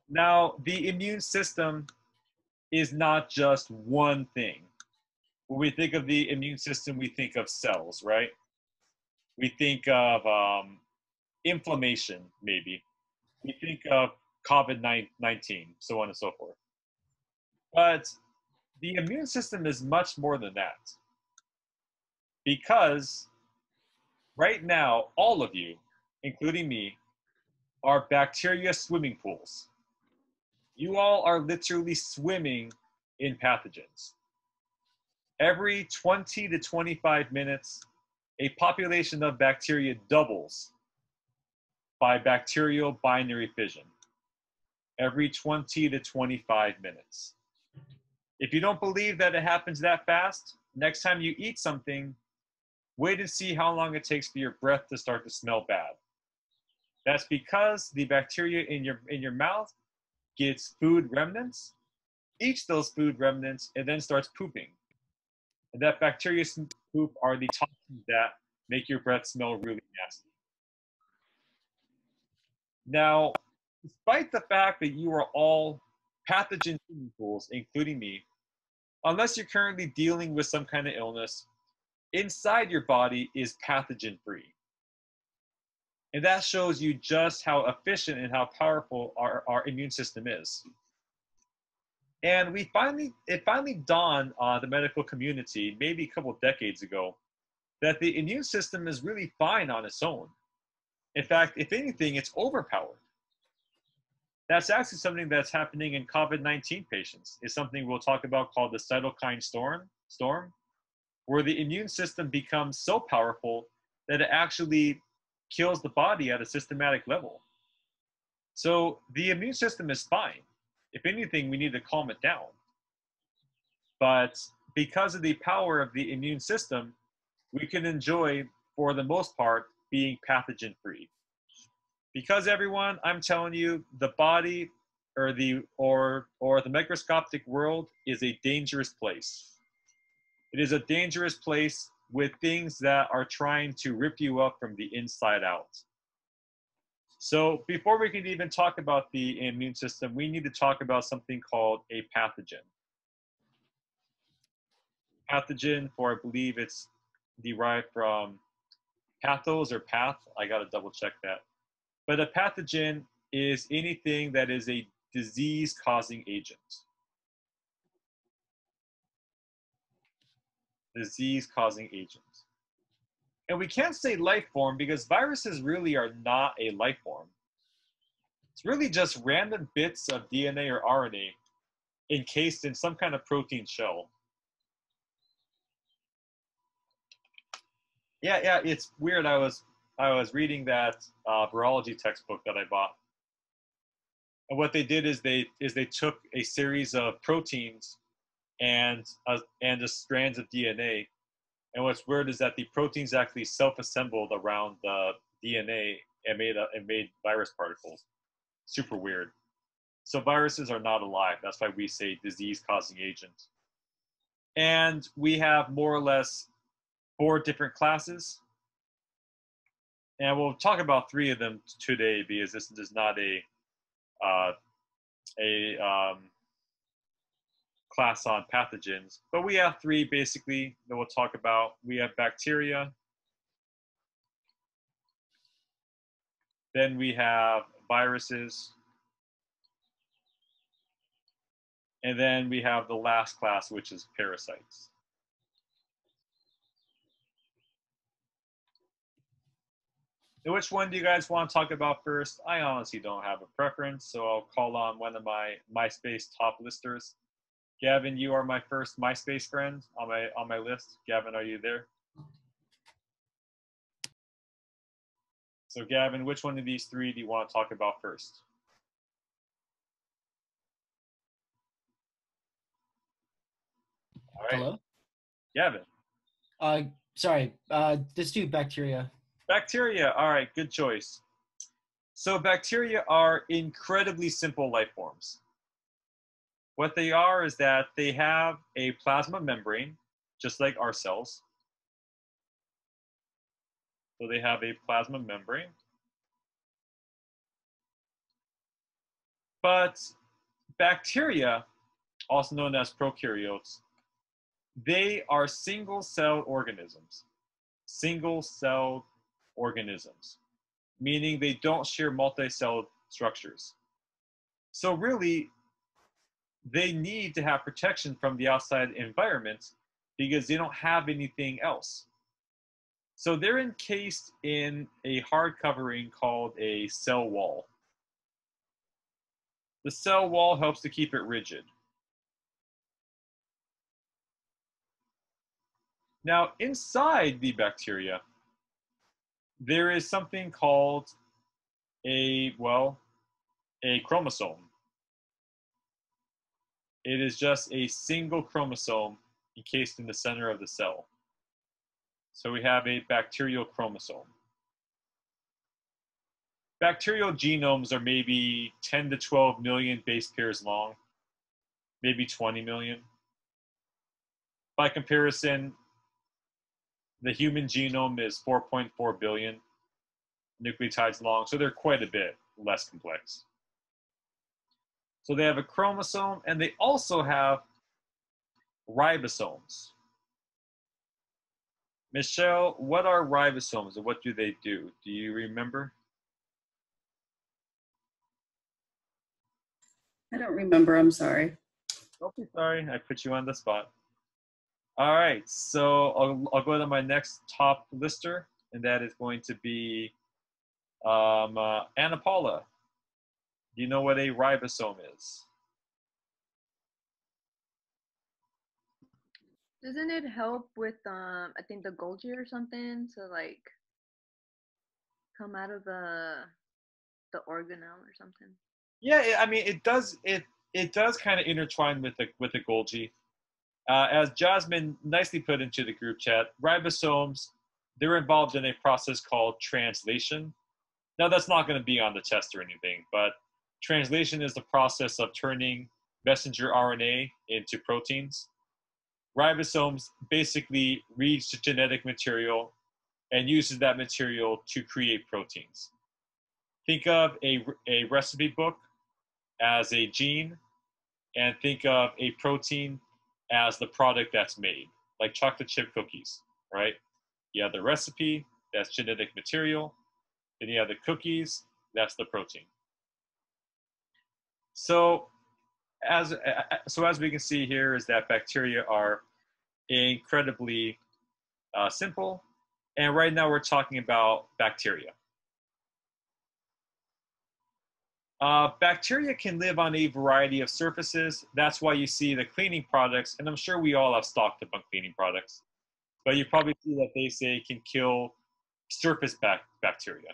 Now, the immune system is not just one thing. When we think of the immune system, we think of cells, right? We think of inflammation, maybe. We think of COVID 19, so on and so forth. But the immune system is much more than that because right now, all of you, including me, are bacteria swimming pools. You all are literally swimming in pathogens. Every 20 to 25 minutes, a population of bacteria doubles by bacterial binary fission. Every 20 to 25 minutes. If you don't believe that it happens that fast, next time you eat something, wait and see how long it takes for your breath to start to smell bad. That's because the bacteria in your mouth gets food remnants, eats those food remnants, and then starts pooping. And that bacteria poop are the toxins that make your breath smell really nasty. Now, despite the fact that you are all pathogen swimming pools, including me, unless you're currently dealing with some kind of illness, inside your body is pathogen free. And that shows you just how efficient and how powerful our immune system is. And it finally dawned on the medical community, maybe a couple of decades ago, that the immune system is really fine on its own. In fact, if anything, it's overpowered. That's actually something that's happening in COVID-19 patients. It's something we'll talk about called the cytokine storm, where the immune system becomes so powerful that it actually kills the body at a systematic level. So the immune system is fine. If anything, we need to calm it down. But because of the power of the immune system, we can enjoy, for the most part, being pathogen free. Because everyone, I'm telling you, the body or the microscopic world is a dangerous place. It is a dangerous place with things that are trying to rip you up from the inside out. So before we can even talk about the immune system, we need to talk about something called a pathogen. Pathogen, for I believe it's derived from pathos or path. I got to double check that. But a pathogen is anything that is a disease-causing agent. Disease-causing agent. And we can't say life form because viruses really are not a life form. It's really just random bits of DNA or RNA encased in some kind of protein shell. Yeah, it's weird. I was reading that virology textbook that I bought, and what they did is they took a series of proteins and just strands of DNA, and what's weird is that the proteins actually self-assembled around the DNA and made virus particles. Super weird. So viruses are not alive. That's why we say disease-causing agent. And we have more or less 4 different classes. And we'll talk about 3 of them today because this is not a class on pathogens. But we have 3 basically that we'll talk about. We have bacteria. Then we have viruses. And then we have the last class, which is parasites. And which one do you guys want to talk about first? I honestly don't have a preference, so I'll call on one of my MySpace top listers. Gavin, you are my first MySpace friend on my list. Gavin, are you there? So Gavin, which one of these 3 do you want to talk about first? All right. Hello? Gavin. Sorry, let's do bacteria. Bacteria, all right, good choice. So bacteria are incredibly simple life forms. What they are is that they have a plasma membrane, just like our cells. So they have a plasma membrane. But bacteria, also known as prokaryotes, they are single-celled organisms. Single-celled organisms, meaning they don't share multi-celled structures. So really, they need to have protection from the outside environment because they don't have anything else. So they're encased in a hard covering called a cell wall. The cell wall helps to keep it rigid. Now, inside the bacteria, there is something called a chromosome. It is just a single chromosome encased in the center of the cell. So we have a bacterial chromosome. Bacterial genomes are maybe 10 to 12 million base pairs long, maybe 20 million. By comparison, the human genome is 4.4 billion nucleotides long, so they're quite a bit less complex. So they have a chromosome, and they also have ribosomes. Michelle, what are ribosomes and what do they do? Do you remember? I don't remember, I'm sorry. Don't be sorry, I put you on the spot. All right, so I'll go to my next top lister, and that is going to be Anna Paula. Do you know what a ribosome is? Doesn't it help with I think the Golgi or something to like come out of the organelle or something? Yeah, I mean it does. It does kind of intertwine with the Golgi. As Jasmine nicely put into the group chat, ribosomes, they're involved in a process called translation. Now, that's not going to be on the test or anything, but translation is the process of turning messenger RNA into proteins. Ribosomes basically reads the genetic material and uses that material to create proteins. Think of a recipe book as a gene, and think of a protein as the product that's made, like chocolate chip cookies, right? You have the recipe, that's genetic material. Then you have the cookies, that's the protein. So as we can see here is that bacteria are incredibly simple. And right now we're talking about bacteria. Bacteria can live on a variety of surfaces. That's why you see the cleaning products, and I'm sure we all have stocked up on cleaning products, but you probably see that they say can kill surface bacteria.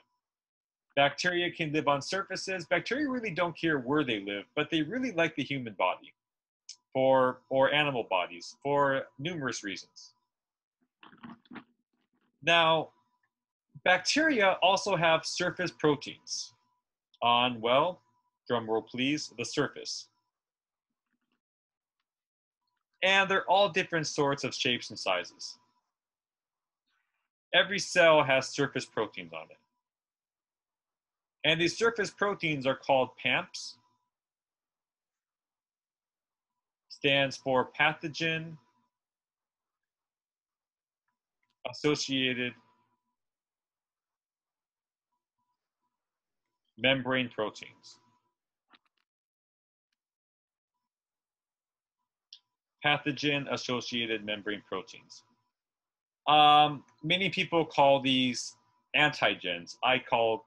Bacteria can live on surfaces. Bacteria really don't care where they live, but they really like the human body or animal bodies for numerous reasons. Now, bacteria also have surface proteins on, well, drum roll please, the surface. And they're all different sorts of shapes and sizes. Every cell has surface proteins on it. And these surface proteins are called PAMPs. Stands for pathogen associated membrane proteins. Pathogen associated membrane proteins. Many people call these antigens. I call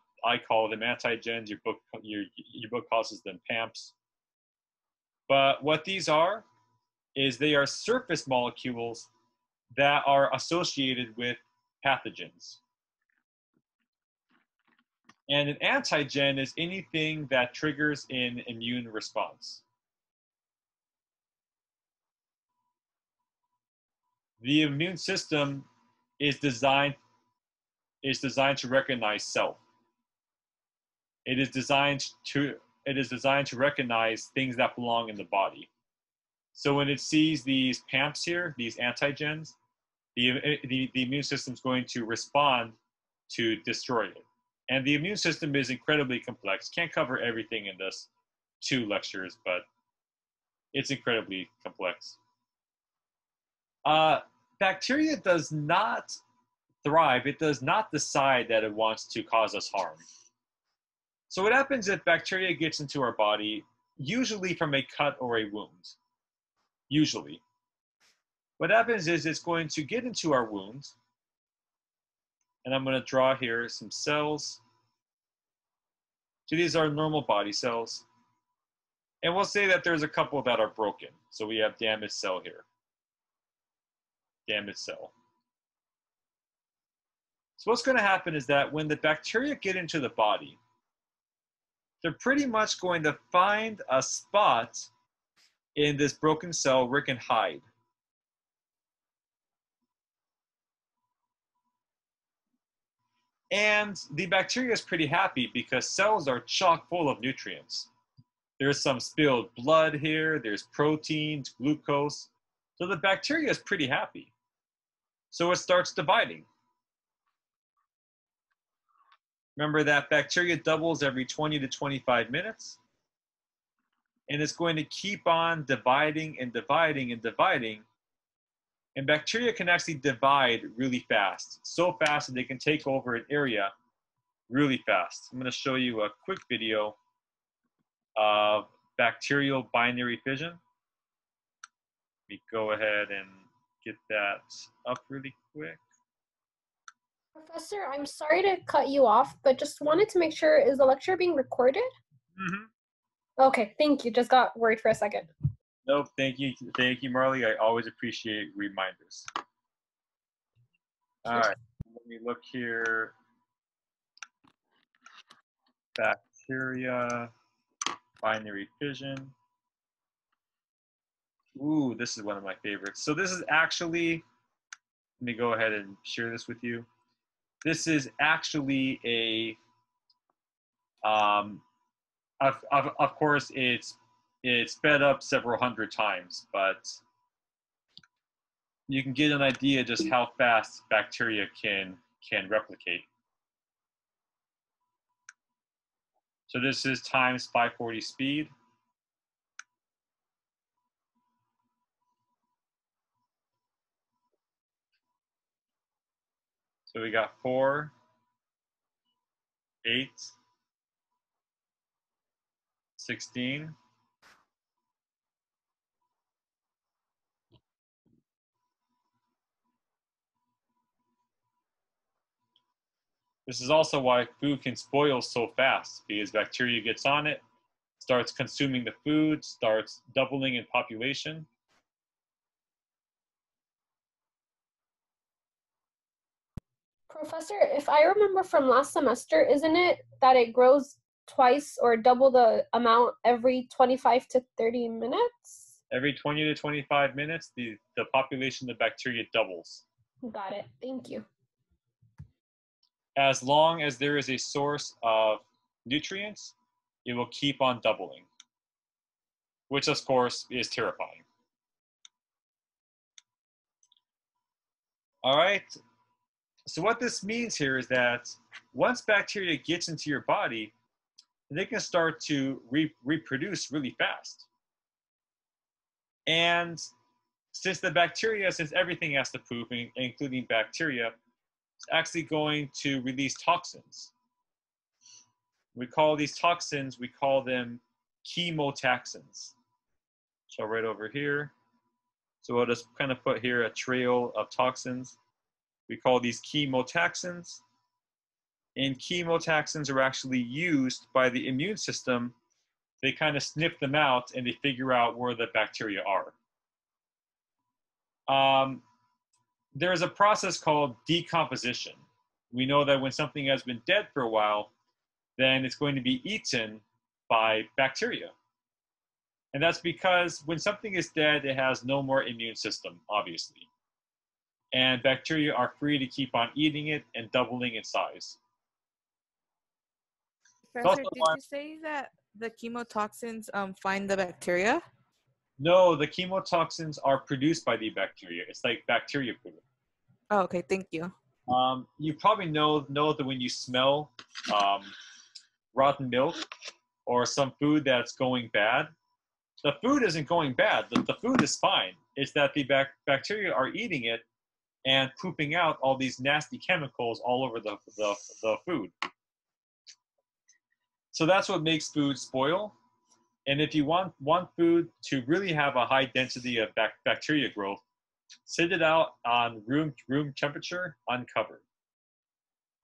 them antigens. Your book calls them PAMPs. But what these are is they are surface molecules that are associated with pathogens. And an antigen is anything that triggers an immune response. The immune system is designed to recognize self. It is designed to recognize things that belong in the body. So when it sees these PAMPs here, these antigens, the immune system is going to respond to destroy it. And the immune system is incredibly complex. Can't cover everything in this. 2 lectures, but it's incredibly complex. Bacteria does not thrive. It does not decide that it wants to cause us harm. So what happens if bacteria gets into our body, usually from a cut or a wound? Usually. What happens is it's going to get into our wound, and I'm going to draw here some cells. So these are normal body cells. And we'll say that there's a couple that are broken. So we have damaged cell here. Damaged cell. So what's going to happen is that when the bacteria get into the body, they're pretty much going to find a spot in this broken cell where it can hide. And the bacteria is pretty happy because cells are chock full of nutrients. There's some spilled blood here, there's proteins, glucose. So the bacteria is pretty happy. So it starts dividing. Remember that bacteria doubles every 20 to 25 minutes. And it's going to keep on dividing and dividing and dividing. And bacteria can actually divide really fast. So fast that they can take over an area really fast. I'm going to show you a quick video of bacterial binary fission. Let me go ahead and get that up really quick. Professor, I'm sorry to cut you off, but just wanted to make sure, is the lecture being recorded? Mm-hmm. Okay, thank you. Just got worried for a second. Nope, thank you, Marley. I always appreciate reminders. All right, let me look here. Bacteria, binary fission. Ooh, this is one of my favorites. So this is actually, let me go ahead and share this with you. This is actually a, of course, it's sped up several hundred times, but you can get an idea just how fast bacteria can replicate. So this is times 540 speed. So we got 4, 8, 16. This is also why food can spoil so fast, because bacteria gets on it, starts consuming the food, starts doubling in population. Professor, if I remember from last semester, isn't it that it grows twice or double the amount every 25 to 30 minutes? Every 20 to 25 minutes, the population of bacteria doubles. Got it. Thank you. As long as there is a source of nutrients, it will keep on doubling, which of course is terrifying. All right, so what this means here is that once bacteria gets into your body, they can start to reproduce really fast. And since everything has to poop, including bacteria, it's actually going to release toxins. We call these toxins, we call them chemotaxins. So right over here. So I'll just kind of put here a trail of toxins. We call these chemotaxins. And chemotaxins are actually used by the immune system. They kind of sniff them out and they figure out where the bacteria are. There's a process called decomposition. We know that when something has been dead for a while, then it's going to be eaten by bacteria. And that's because when something is dead, it has no more immune system, obviously. And bacteria are free to keep on eating it and doubling in size. Professor, did you say that the chemotoxins find the bacteria? No, the chemotoxins are produced by the bacteria. It's like bacteria food. Oh, okay, thank you. You probably know that when you smell rotten milk or some food that's going bad, the food isn't going bad. The food is fine. It's that the bacteria are eating it and pooping out all these nasty chemicals all over the food. So that's what makes food spoil. And if you want food to really have a high density of bacteria growth, sit it out on room temperature uncovered.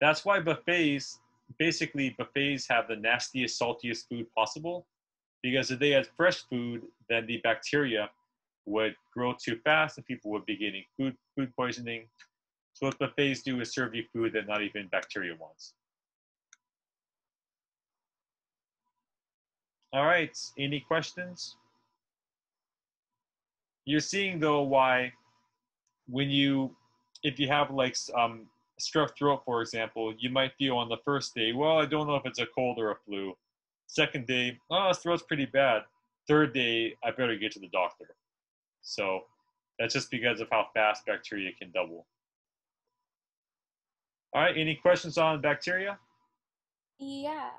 That's why buffets have the nastiest, saltiest food possible, because if they had fresh food, then the bacteria would grow too fast and people would be getting food poisoning. So what buffets do is serve you food that not even bacteria wants. All right, any questions? You're seeing though why if you have like strep throat, for example, you might feel on the first day, well, I don't know if it's a cold or a flu. Second day, oh, this throat's pretty bad. Third day, I better get to the doctor. So that's just because of how fast bacteria can double. All right, any questions on bacteria? Yeah.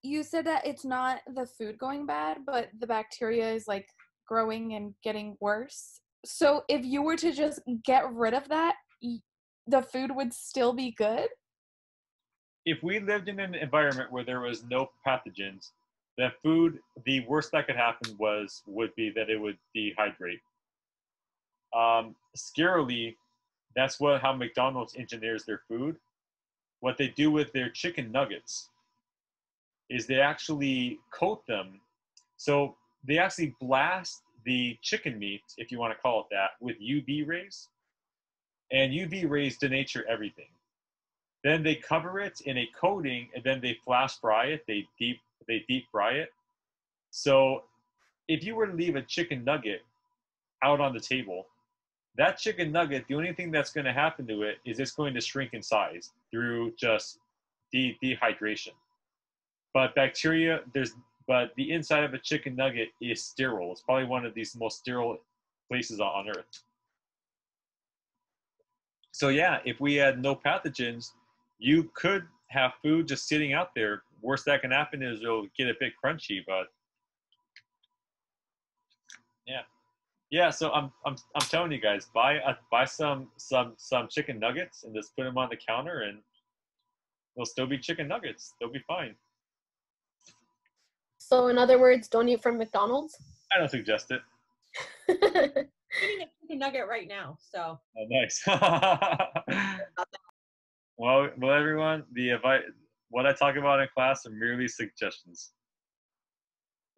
You said that it's not the food going bad, but the bacteria is like growing and getting worse. So if you were to just get rid of that, the food would still be good? If we lived in an environment where there was no pathogens, then food, the worst that could happen would be that it would dehydrate. Scarily, that's how McDonald's engineers their food. What they do with their chicken nuggets is they actually coat them. So they actually blast the chicken meat, if you want to call it that, with UV rays. And UV rays denature everything. Then they cover it in a coating, and then they flash fry it. They deep fry it. So if you were to leave a chicken nugget out on the table, that chicken nugget, the only thing that's going to happen to it is it's going to shrink in size through just dehydration. But but the inside of a chicken nugget is sterile. It's probably one of these most sterile places on earth. So yeah, if we had no pathogens, you could have food just sitting out there. Worst that can happen is it'll get a bit crunchy, but yeah. So I'm telling you guys, buy some chicken nuggets and just put them on the counter, and they'll still be chicken nuggets. They'll be fine. So in other words, don't eat from McDonald's? I don't suggest it. I'm eating a chicken nugget right now, so. Oh, nice. Well, everyone, what I talk about in class are merely suggestions.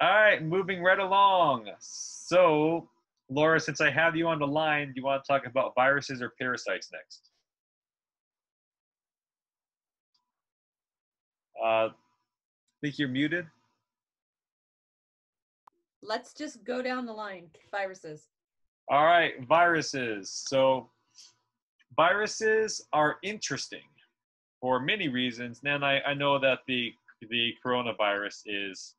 All right, moving right along. So, Laura, since I have you on the line, do you want to talk about viruses or parasites next? I think you're muted. Let's just go down the line. Viruses. All right, viruses. So, viruses are interesting for many reasons. And I know that the coronavirus is,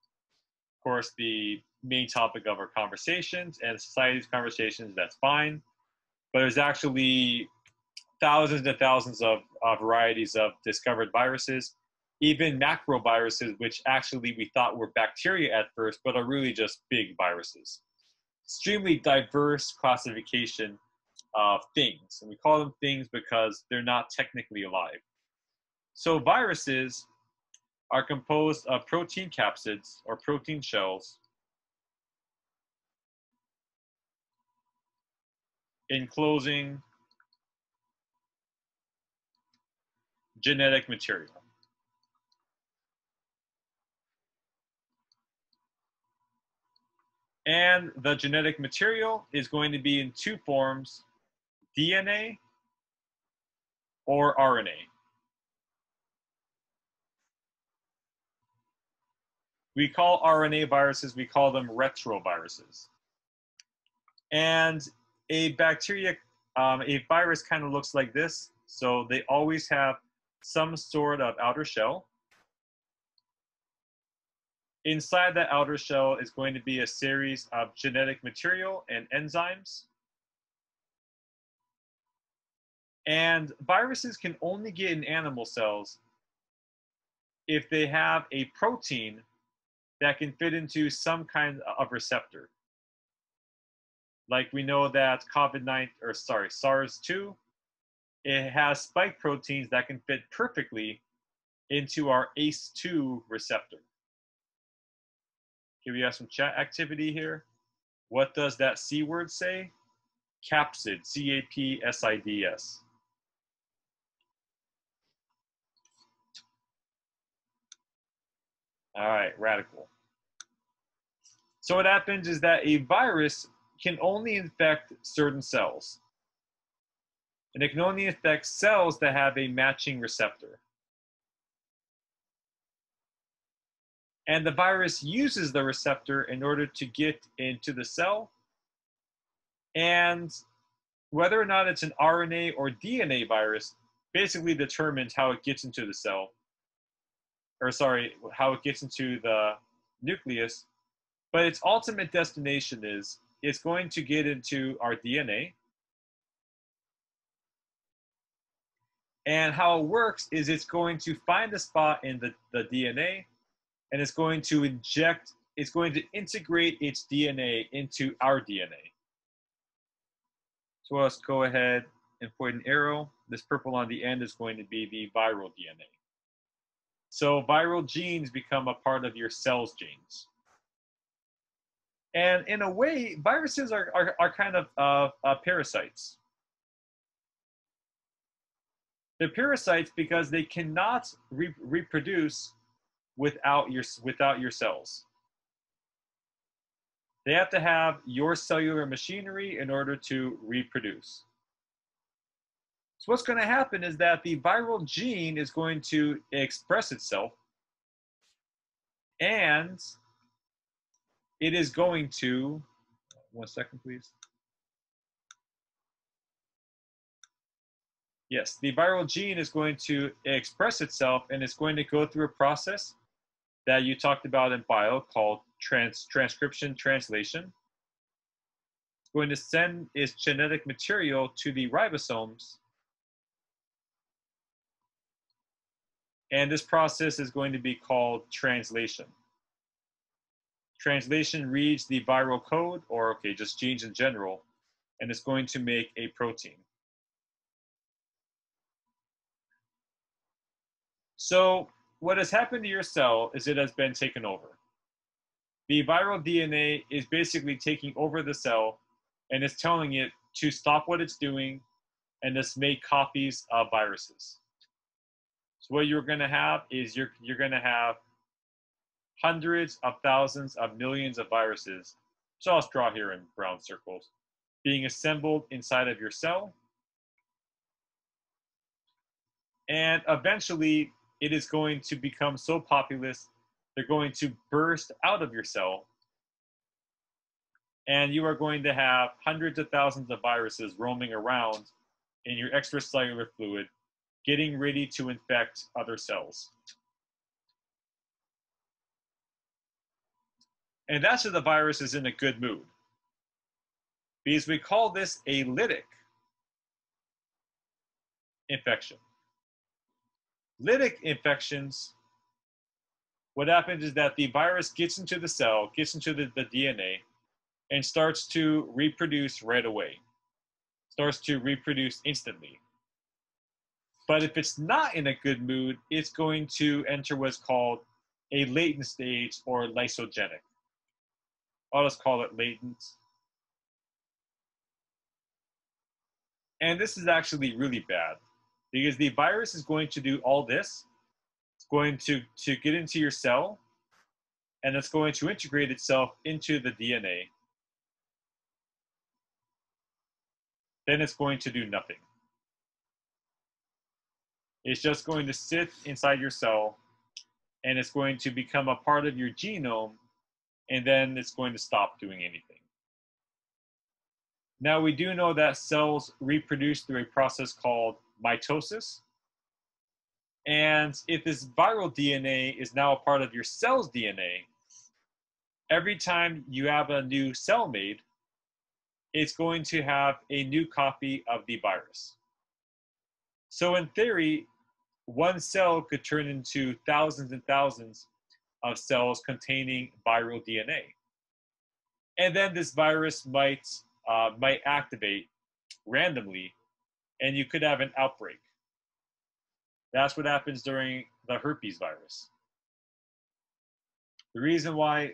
of course, the main topic of our conversations and society's conversations. That's fine. But there's actually thousands and thousands of varieties of discovered viruses, even macroviruses, which actually we thought were bacteria at first, but are really just big viruses. Extremely diverse classification of things. And we call them things because they're not technically alive. So viruses are composed of protein capsids or protein shells enclosing genetic material. And the genetic material is going to be in two forms, DNA or RNA. We call RNA viruses, we call them retroviruses. And a virus kind of looks like this. So they always have some sort of outer shell. Inside that outer shell is going to be a series of genetic material and enzymes. And viruses can only get in animal cells if they have a protein that can fit into some kind of receptor. Like we know that SARS-2, it has spike proteins that can fit perfectly into our ACE2 receptor. Okay, we have some chat activity here. What does that C word say? Capsid, C-A-P-S-I-D-S. All right, radical. So what happens is that a virus can only infect certain cells. And it can only infect cells that have a matching receptor. And the virus uses the receptor in order to get into the cell. And whether or not it's an RNA or DNA virus basically determines how it gets into the cell. Or sorry, how it gets into the nucleus. But its ultimate destination is it's going to get into our DNA. And how it works is it's going to find a spot in the DNA, and it's going to integrate its DNA into our DNA. So let's go ahead and point an arrow. This purple on the end is going to be the viral DNA. So viral genes become a part of your cell's genes. And in a way, viruses are kind of parasites. They're parasites because they cannot reproduce without your cells. They have to have your cellular machinery in order to reproduce. So what's going to happen is that the viral gene is going to express itself, and it is going to, one second please. Yes, the viral gene is going to express itself, and it's going to go through a process that you talked about in bio called transcription translation. It's going to send its genetic material to the ribosomes. And this process is going to be called translation. Translation reads the viral code, or just genes in general, and it's going to make a protein. So what has happened to your cell is it has been taken over. The viral DNA is basically taking over the cell, and it's telling it to stop what it's doing and just make copies of viruses. So what you're going to have is you're going to have hundreds of thousands of millions of viruses, so I'll draw here in brown circles, being assembled inside of your cell. And eventually, it is going to become so populous, they're going to burst out of your cell. And you are going to have hundreds of thousands of viruses roaming around in your extracellular fluid, getting ready to infect other cells. And that's where the virus is in a good mood, because we call this a lytic infection. Lytic infections, what happens is that the virus gets into the cell, gets into the DNA, and starts to reproduce right away, starts to reproduce instantly. But if it's not in a good mood, it's going to enter what's called a latent stage or lysogenic. I'll just call it latent. And this is actually really bad, because the virus is going to do all this. It's going to get into your cell, and it's going to integrate itself into the DNA. Then it's going to do nothing. It's just going to sit inside your cell, and it's going to become a part of your genome, and then it's going to stop doing anything. Now, we do know that cells reproduce through a process called mitosis. And if this viral DNA is now a part of your cell's DNA, every time you have a new cell made, it's going to have a new copy of the virus. So in theory, one cell could turn into thousands and thousands of cells containing viral DNA. And then this virus might activate randomly, and you could have an outbreak. That's what happens during the herpes virus. The reason why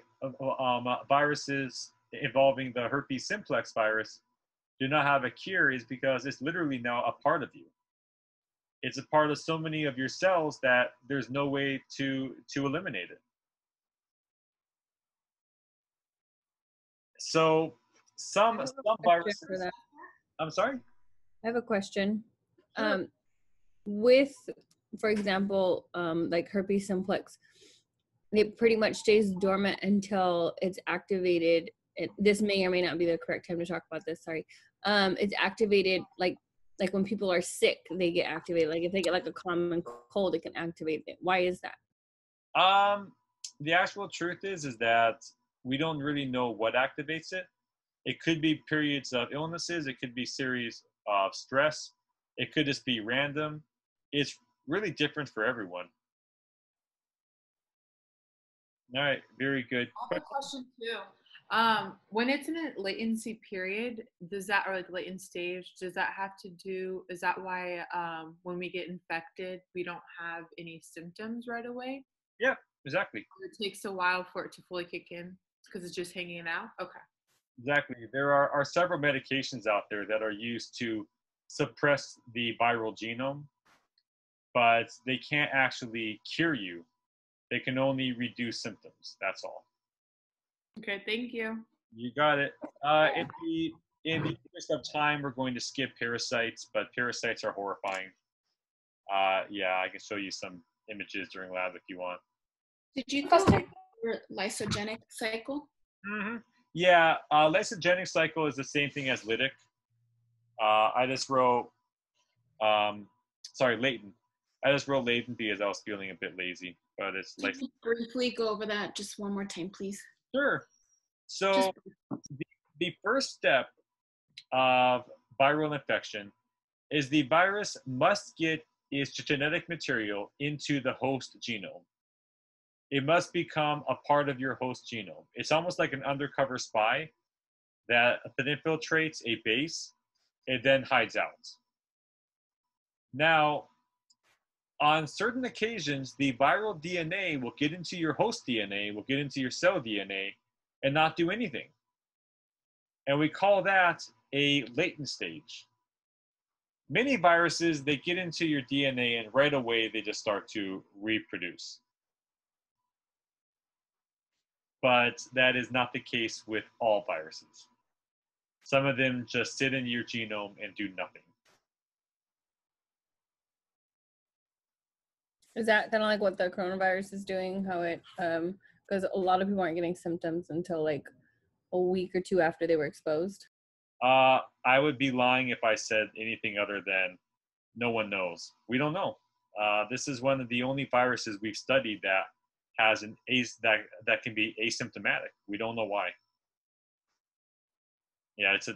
viruses involving the herpes simplex virus do not have a cure is because it's literally now a part of you. It's a part of so many of your cells that there's no way to eliminate it. So some viruses. For that. I'm sorry? I have a question. Sure. With, for example, like herpes simplex, it pretty much stays dormant until it's activated. This may or may not be the correct time to talk about this. Sorry. It's activated like when people are sick, they get activated. Like if they get like a common cold, it can activate it. Why is that? The actual truth is that we don't really know what activates it. It could be periods of illnesses. It could be series of stress. It could just be random. It's really different for everyone. All right, very good. I have a question too. When it's in a latency period, does that, or like latent stage, does that have to do, is that why when we get infected, we don't have any symptoms right away? Yeah, exactly. It takes a while for it to fully kick in because it's just hanging out? Okay. Exactly. There are several medications out there that are used to suppress the viral genome, but they can't actually cure you. They can only reduce symptoms. That's all. Okay, thank you. You got it. In the interest of time, we're going to skip parasites, but parasites are horrifying. Yeah, I can show you some images during lab if you want. Did you go over lysogenic cycle? Mm-hmm. Yeah, lysogenic cycle is the same thing as lytic. I just wrote, latent. I just wrote latent because I was feeling a bit lazy, but it's like. Can you briefly go over that just one more time, please? Sure. So the first step of viral infection is the virus must get its genetic material into the host genome. It must become a part of your host genome. It's almost like an undercover spy that infiltrates a base and then hides out. Now, on certain occasions, the viral DNA will get into your host DNA, will get into your cell DNA, and not do anything. And we call that a latent stage. Many viruses, they get into your DNA and right away they just start to reproduce. But that is not the case with all viruses. Some of them just sit in your genome and do nothing. Is that kind of like what the coronavirus is doing? How it, because a lot of people aren't getting symptoms until like a week or two after they were exposed. I would be lying if I said anything other than no one knows. We don't know. This is one of the only viruses we've studied that has that can be asymptomatic. We don't know why. Yeah, it's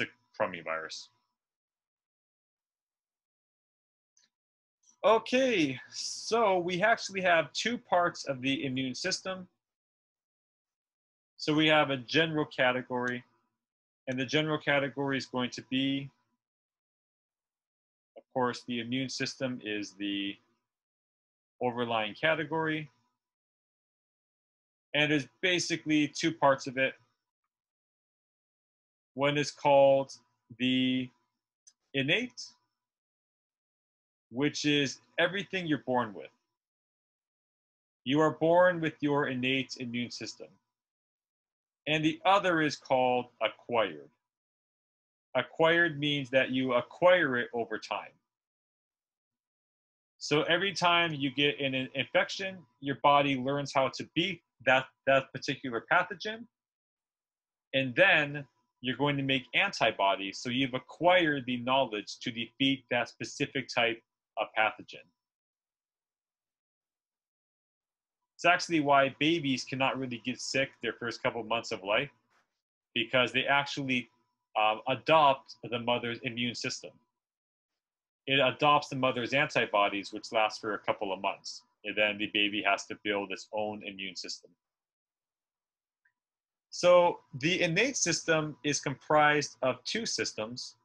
a crummy virus. Okay, so we actually have two parts of the immune system. So we have a general category, and the general category is going to be, of course, the immune system is the overlying category. And there's basically two parts of it. One is called the innate, which is everything you're born with. You are born with your innate immune system. And the other is called acquired. Acquired means that you acquire it over time. So every time you get an infection, your body learns how to beat that particular pathogen. And then you're going to make antibodies. So you've acquired the knowledge to defeat that specific type of pathogen. It's actually why babies cannot really get sick their first couple of months of life, because they actually adopt the mother's immune system. it adopts the mother's antibodies, which last for a couple of months. And then the baby has to build its own immune system. So the innate system is comprised of two systems.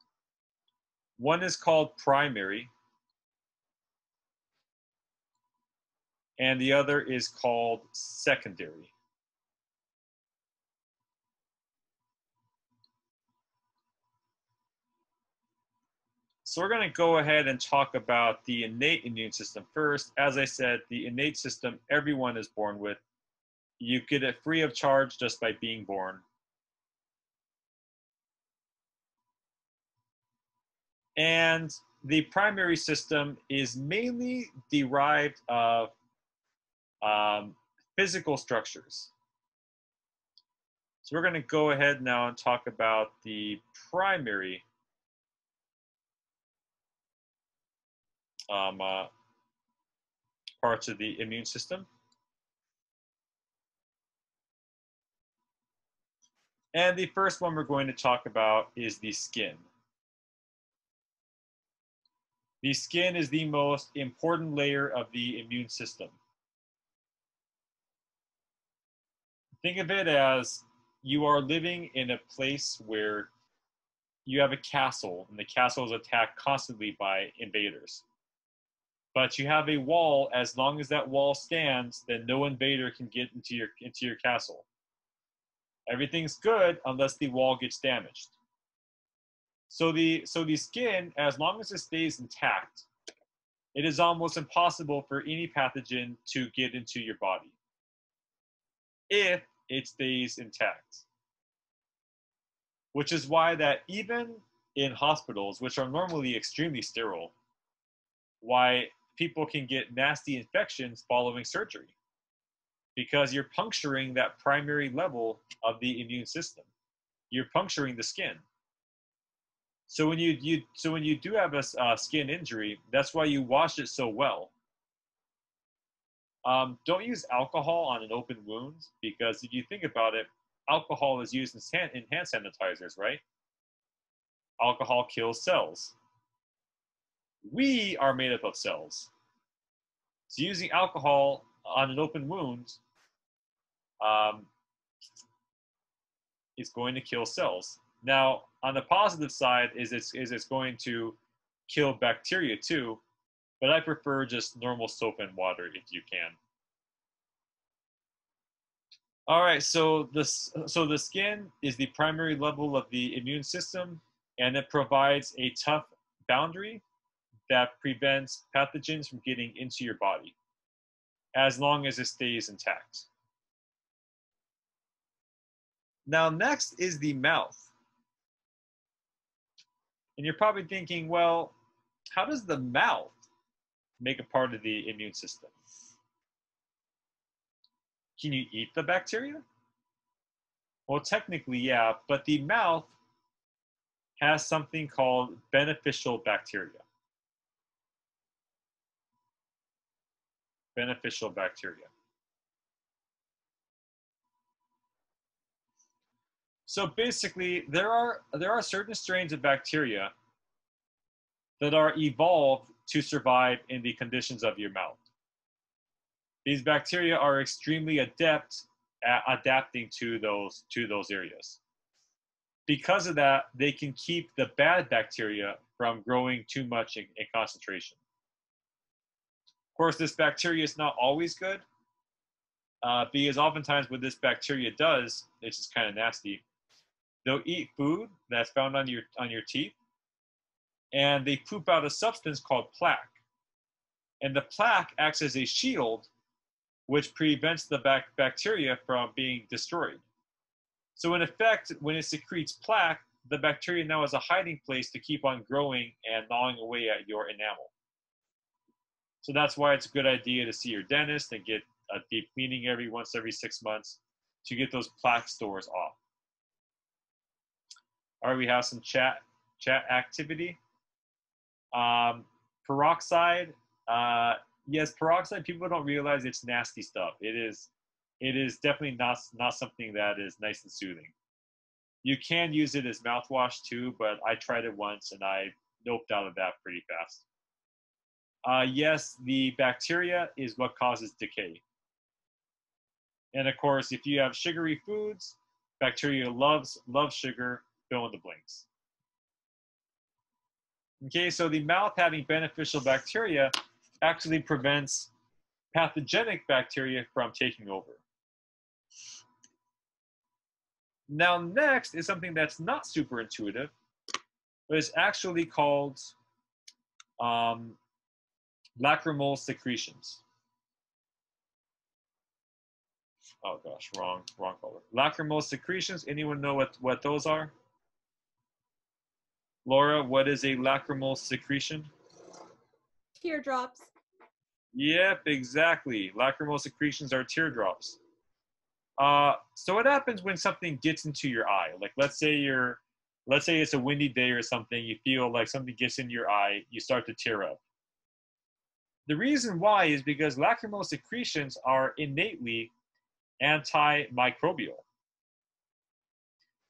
One is called primary, and the other is called secondary. So we're going to go ahead and talk about the innate immune system first. As I said, the innate system everyone is born with. You get it free of charge just by being born. And the primary system is mainly derived of physical structures. So we're going to go ahead now and talk about the primary parts of the immune system. And the first one we're going to talk about is the skin. The skin is the most important layer of the immune system. Think of it as you are living in a place where you have a castle, and the castle is attacked constantly by invaders. But you have a wall. As long as that wall stands, then no invader can get into your castle. Everything's good unless the wall gets damaged. So the skin, as long as it stays intact, it is almost impossible for any pathogen to get into your body if it stays intact. Which is why that even in hospitals, which are normally extremely sterile, why people can get nasty infections following surgery. Because you're puncturing that primary level of the immune system. You're puncturing the skin. So when you do have a skin injury, that's why you wash it so well. Don't use alcohol on an open wound, because if you think about it, alcohol is used in hand sanitizers, right? Alcohol kills cells. We are made up of cells. So using alcohol on an open wound is going to kill cells. Now, on the positive side, is it's going to kill bacteria too, but I prefer just normal soap and water if you can. All right, so the skin is the primary level of the immune system, and it provides a tough boundary that prevents pathogens from getting into your body, as long as it stays intact. Now, next is the mouth. And you're probably thinking, well, how does the mouth make a part of the immune system? Can you eat the bacteria? Well, technically, yeah, but the mouth has something called beneficial bacteria. Beneficial bacteria. So basically, there are certain strains of bacteria that are evolved to survive in the conditions of your mouth. These bacteria are extremely adept at adapting to those areas. Because of that, they can keep the bad bacteria from growing too much in concentration. Of course, this bacteria is not always good, because oftentimes what this bacteria does, it's just kind of nasty. They'll eat food that's found on your teeth, and they poop out a substance called plaque. And the plaque acts as a shield, which prevents the bacteria from being destroyed. So in effect, when it secretes plaque, the bacteria now has a hiding place to keep on growing and gnawing away at your enamel. So that's why it's a good idea to see your dentist and get a deep cleaning every 6 months to get those plaque stores off. All right, we have some chat activity. Peroxide. Yes, peroxide. People don't realize it's nasty stuff. It is definitely not something that is nice and soothing. You can use it as mouthwash too, but I tried it once and I noped out of that pretty fast. Yes, the bacteria is what causes decay. And of course, if you have sugary foods, bacteria loves sugar, fill in the blanks. Okay, so the mouth having beneficial bacteria actually prevents pathogenic bacteria from taking over. Now, next is something that's not super intuitive, but it's actually called lacrimal secretions. Oh gosh, wrong color. Lacrimal secretions. Anyone know what those are? Laura, what is a lacrimal secretion? Teardrops. Yep, exactly. Lacrimal secretions are teardrops. So what happens when something gets into your eye? Like let's say it's a windy day or something, you feel like something gets in your eye, you start to tear up. The reason why is because lacrimal secretions are innately antimicrobial.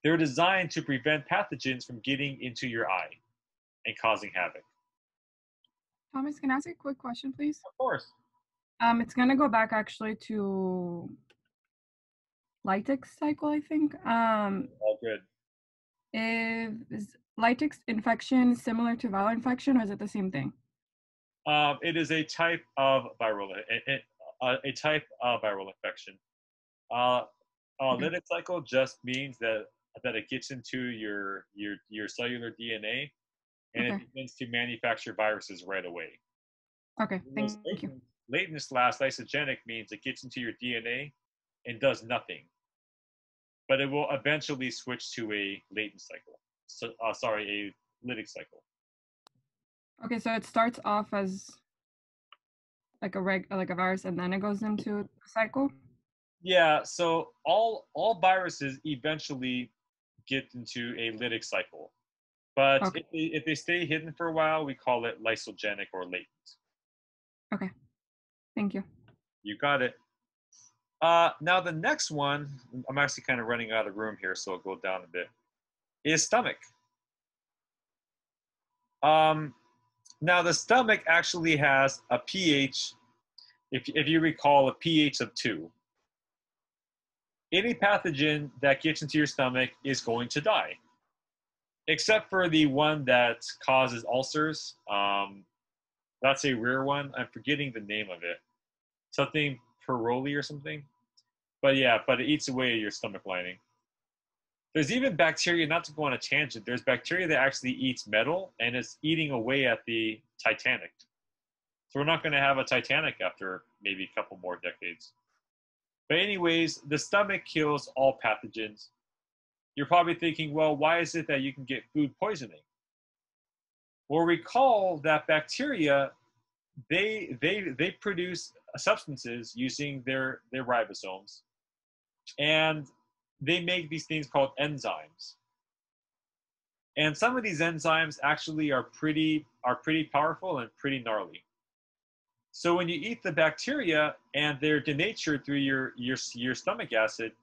They're designed to prevent pathogens from getting into your eye and causing havoc. Thomas, can I ask a quick question, please? Of course. It's gonna go back actually to Lytix cycle, I think. All good. Is Lytix infection similar to viral infection, or is it the same thing? It is a type of viral infection. Lytic cycle just means that it gets into your cellular DNA, and it begins to manufacture viruses right away. Okay, thank you. Latent/lysogenic means it gets into your DNA and does nothing, but it will eventually switch to a latent cycle. So, a lytic cycle. Okay, so it starts off as like a virus, and then it goes into a cycle. Yeah. So all viruses eventually get into a lytic cycle, but if they stay hidden for a while, we call it lysogenic or latent. Okay, thank you. You got it. Now the next one, I'm actually kind of running out of room here, so I'll go down a bit, is stomach. Now the stomach actually has a pH, if you recall, a pH of 2. Any pathogen that gets into your stomach is going to die, except for the one that causes ulcers. That's a rare one. I'm forgetting the name of it. Something Pyroli or something. But yeah, it eats away at your stomach lining. There's even bacteria, not to go on a tangent, there's bacteria that actually eats metal, and it's eating away at the Titanic. So we're not going to have a Titanic after maybe a couple more decades. But anyways, the stomach kills all pathogens. You're probably thinking, well, why is it that you can get food poisoning? Well, recall that bacteria, they produce substances using their ribosomes, and they make these things called enzymes. And some of these enzymes actually are pretty powerful and pretty gnarly. So when you eat the bacteria and they're denatured through your stomach acid,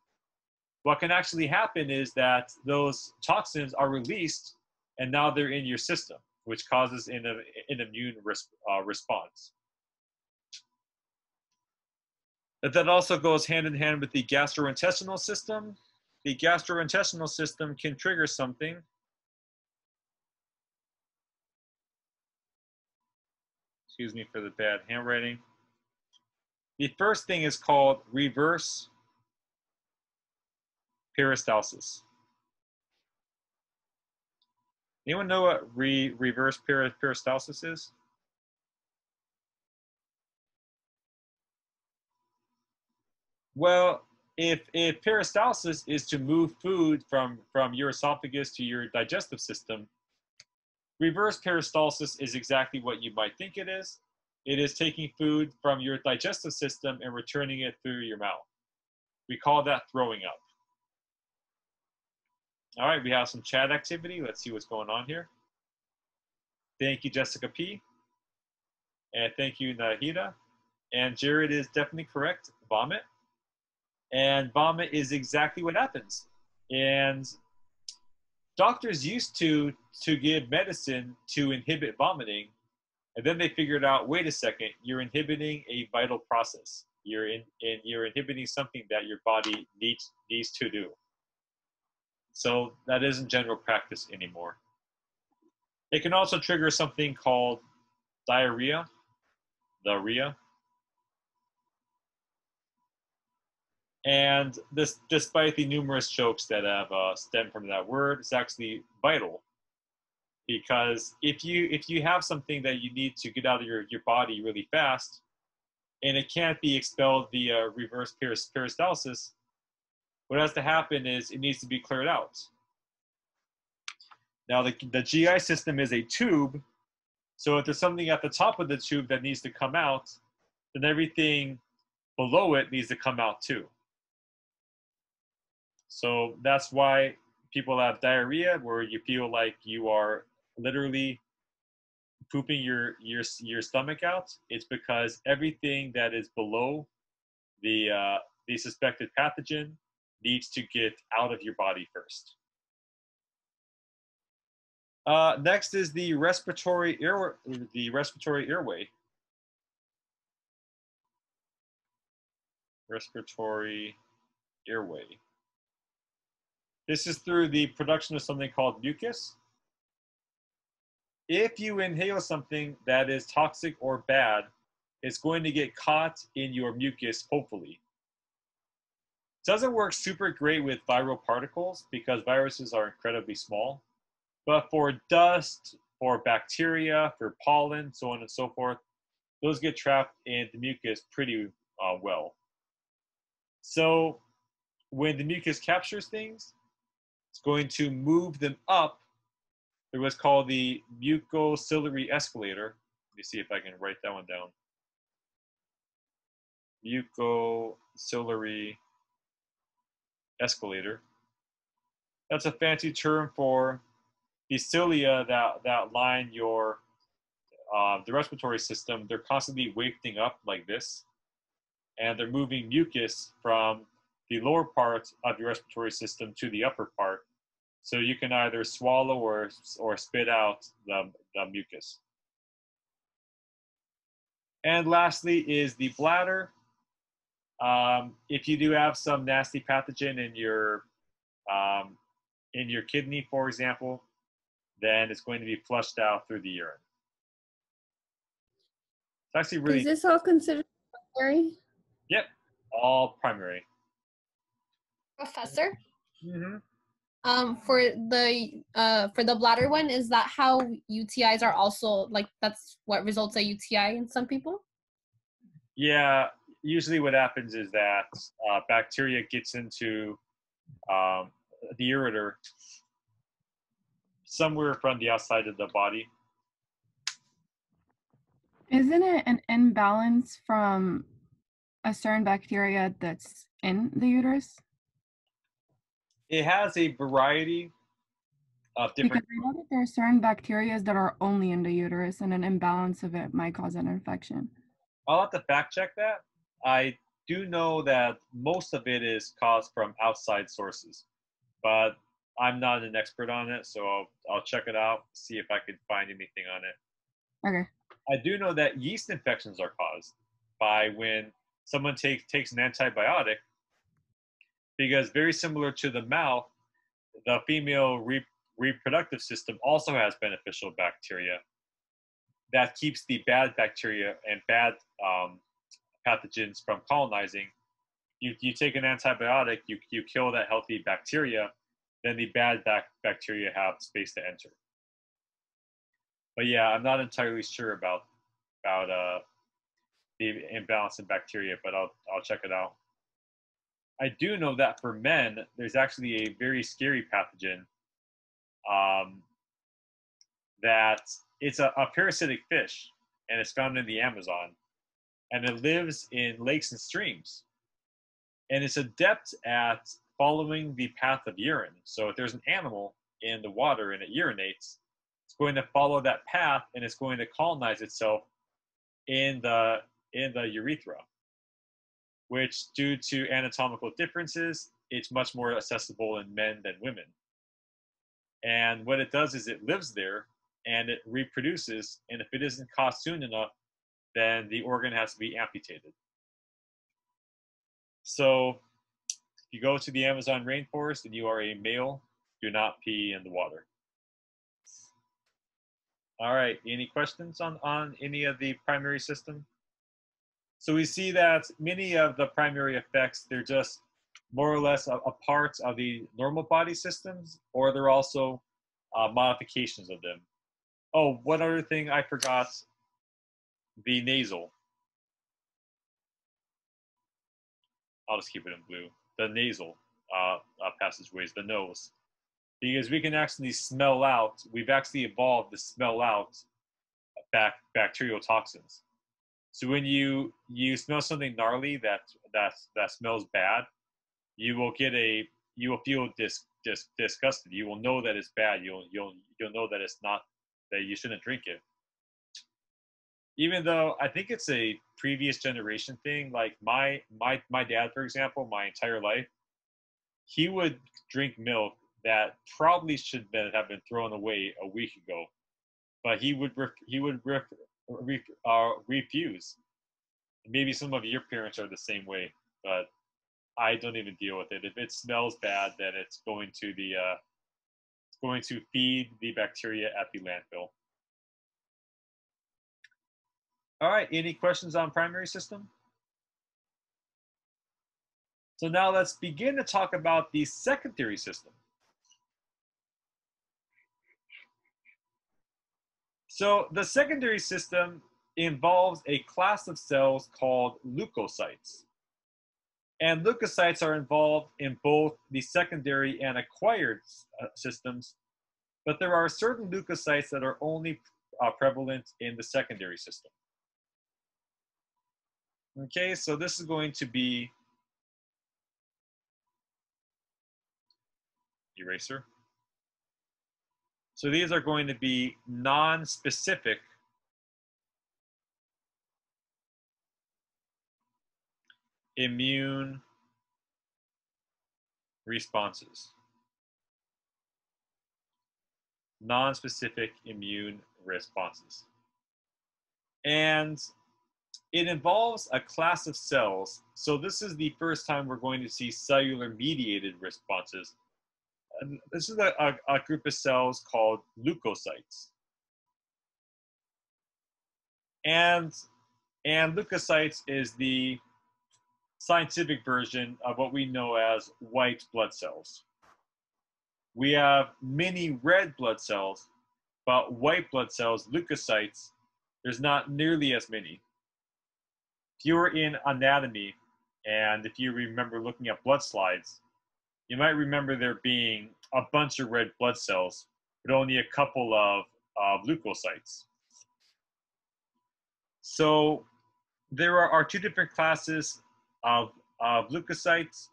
what can actually happen is that those toxins are released, and now they're in your system, which causes an immune response. But that also goes hand in hand with the gastrointestinal system. The gastrointestinal system can trigger something. Excuse me for the bad handwriting. The first thing is called reverse peristalsis. Anyone know what reverse peristalsis is? Well, if peristalsis is to move food from your esophagus to your digestive system, reverse peristalsis is exactly what you might think it is. It is taking food from your digestive system and returning it through your mouth. We call that throwing up. All right, we have some chat activity. Let's see what's going on here. Thank you, Jessica P. And thank you, Nahida. And Jared is definitely correct, vomit. And vomit is exactly what happens. And doctors used to give medicine to inhibit vomiting, And then they figured out, wait a second, you're inhibiting a vital process. You're inhibiting something that your body needs to do. So that isn't general practice anymore. It can also trigger something called diarrhea. And this, despite the numerous jokes that have stemmed from that word, it's actually vital. Because if you have something that you need to get out of your body really fast, and it can't be expelled via reverse peristalsis, what has to happen is it needs to be cleared out. Now the GI system is a tube, so if there's something at the top of the tube that needs to come out, then everything below it needs to come out too. So that's why people have diarrhea, where you feel like you are literally pooping your stomach out. It's because everything that is below the suspected pathogen needs to get out of your body first. Next is the respiratory airway. Respiratory airway. This is through the production of something called mucus. If you inhale something that is toxic or bad, it's going to get caught in your mucus, hopefully. It doesn't work super great with viral particles because viruses are incredibly small. But for dust, for bacteria, for pollen, so on and so forth, those get trapped in the mucus pretty well. So when the mucus captures things, it's going to move them up through what's called the mucociliary escalator. Let me see if I can write that one down. Mucociliary escalator. That's a fancy term for the cilia that line your the respiratory system. They're constantly wafting up like this, and they're moving mucus from the lower part of your respiratory system to the upper part, so you can either swallow or spit out the mucus. And lastly is the bladder. If you do have some nasty pathogen in your kidney, for example, then it's going to be flushed out through the urine. It's actually really. Is this all considered primary? Yep, all primary. Professor? Mm-hmm. For the bladder one, is that how UTIs are also, like, that's what results a UTI in some people? Yeah, usually what happens is that bacteria gets into the ureter somewhere from the outside of the body. Isn't it an imbalance from a certain bacteria that's in the uterus? It has a variety of different. Because I know that there are certain bacteria that are only in the uterus, and an imbalance of it might cause an infection. I'll have to fact check that. I do know that most of it is caused from outside sources, but I'm not an expert on it, so I'll check it out, see if I can find anything on it. Okay. I do know that yeast infections are caused by when someone takes an antibiotic, because very similar to the mouth, the female reproductive system also has beneficial bacteria that keeps the bad bacteria and bad pathogens from colonizing. You take an antibiotic, you kill that healthy bacteria, then the bad bacteria have space to enter. But yeah, I'm not entirely sure about the imbalance in bacteria, but I'll check it out. I do know that for men, there's actually a very scary pathogen that it's a parasitic fish, and it's found in the Amazon, and it lives in lakes and streams, and it's adept at following the path of urine. So if there's an animal in the water and it urinates, it's going to follow that path, and it's going to colonize itself in the urethra, which, due to anatomical differences, it's much more accessible in men than women. And what it does is it lives there, and it reproduces, and if it isn't caught soon enough, then the organ has to be amputated. So if you go to the Amazon rainforest and you are a male, do not pee in the water. All right, any questions on any of the primary system? So we see that many of the primary effects, they're just more or less a part of the normal body systems, or they're also modifications of them. Oh, one other thing I forgot, the nasal. I'll just keep it in blue. The nasal passageways, the nose. Because we can actually smell out, we've actually evolved to smell out bacterial toxins. So when you smell something gnarly that smells bad, you will feel disgusted. You will know that it's bad. You'll know that it's not, that you shouldn't drink it. Even though I think it's a previous generation thing. Like my dad, for example, my entire life, he would drink milk that probably should have been thrown away a week ago, but he would refuse. Maybe some of your parents are the same way, but I don't even deal with it. If it smells bad, then it's going to feed the bacteria at the landfill. All right, any questions on primary system? So now let's begin to talk about the secondary system. So the secondary system involves a class of cells called leukocytes. And leukocytes are involved in both the secondary and acquired systems, but there are certain leukocytes that are only prevalent in the secondary system. Okay, so this is going to be eraser. So these are going to be non-specific immune responses. Non-specific immune responses. And it involves a class of cells. So this is the first time we're going to see cellular mediated responses. And this is a group of cells called leukocytes. And leukocytes is the scientific version of what we know as white blood cells. We have many red blood cells, but white blood cells, leukocytes, there's not nearly as many. If you were in anatomy, and if you remember looking at blood slides, you might remember there being a bunch of red blood cells, but only a couple of leukocytes. So there are two different classes of leukocytes.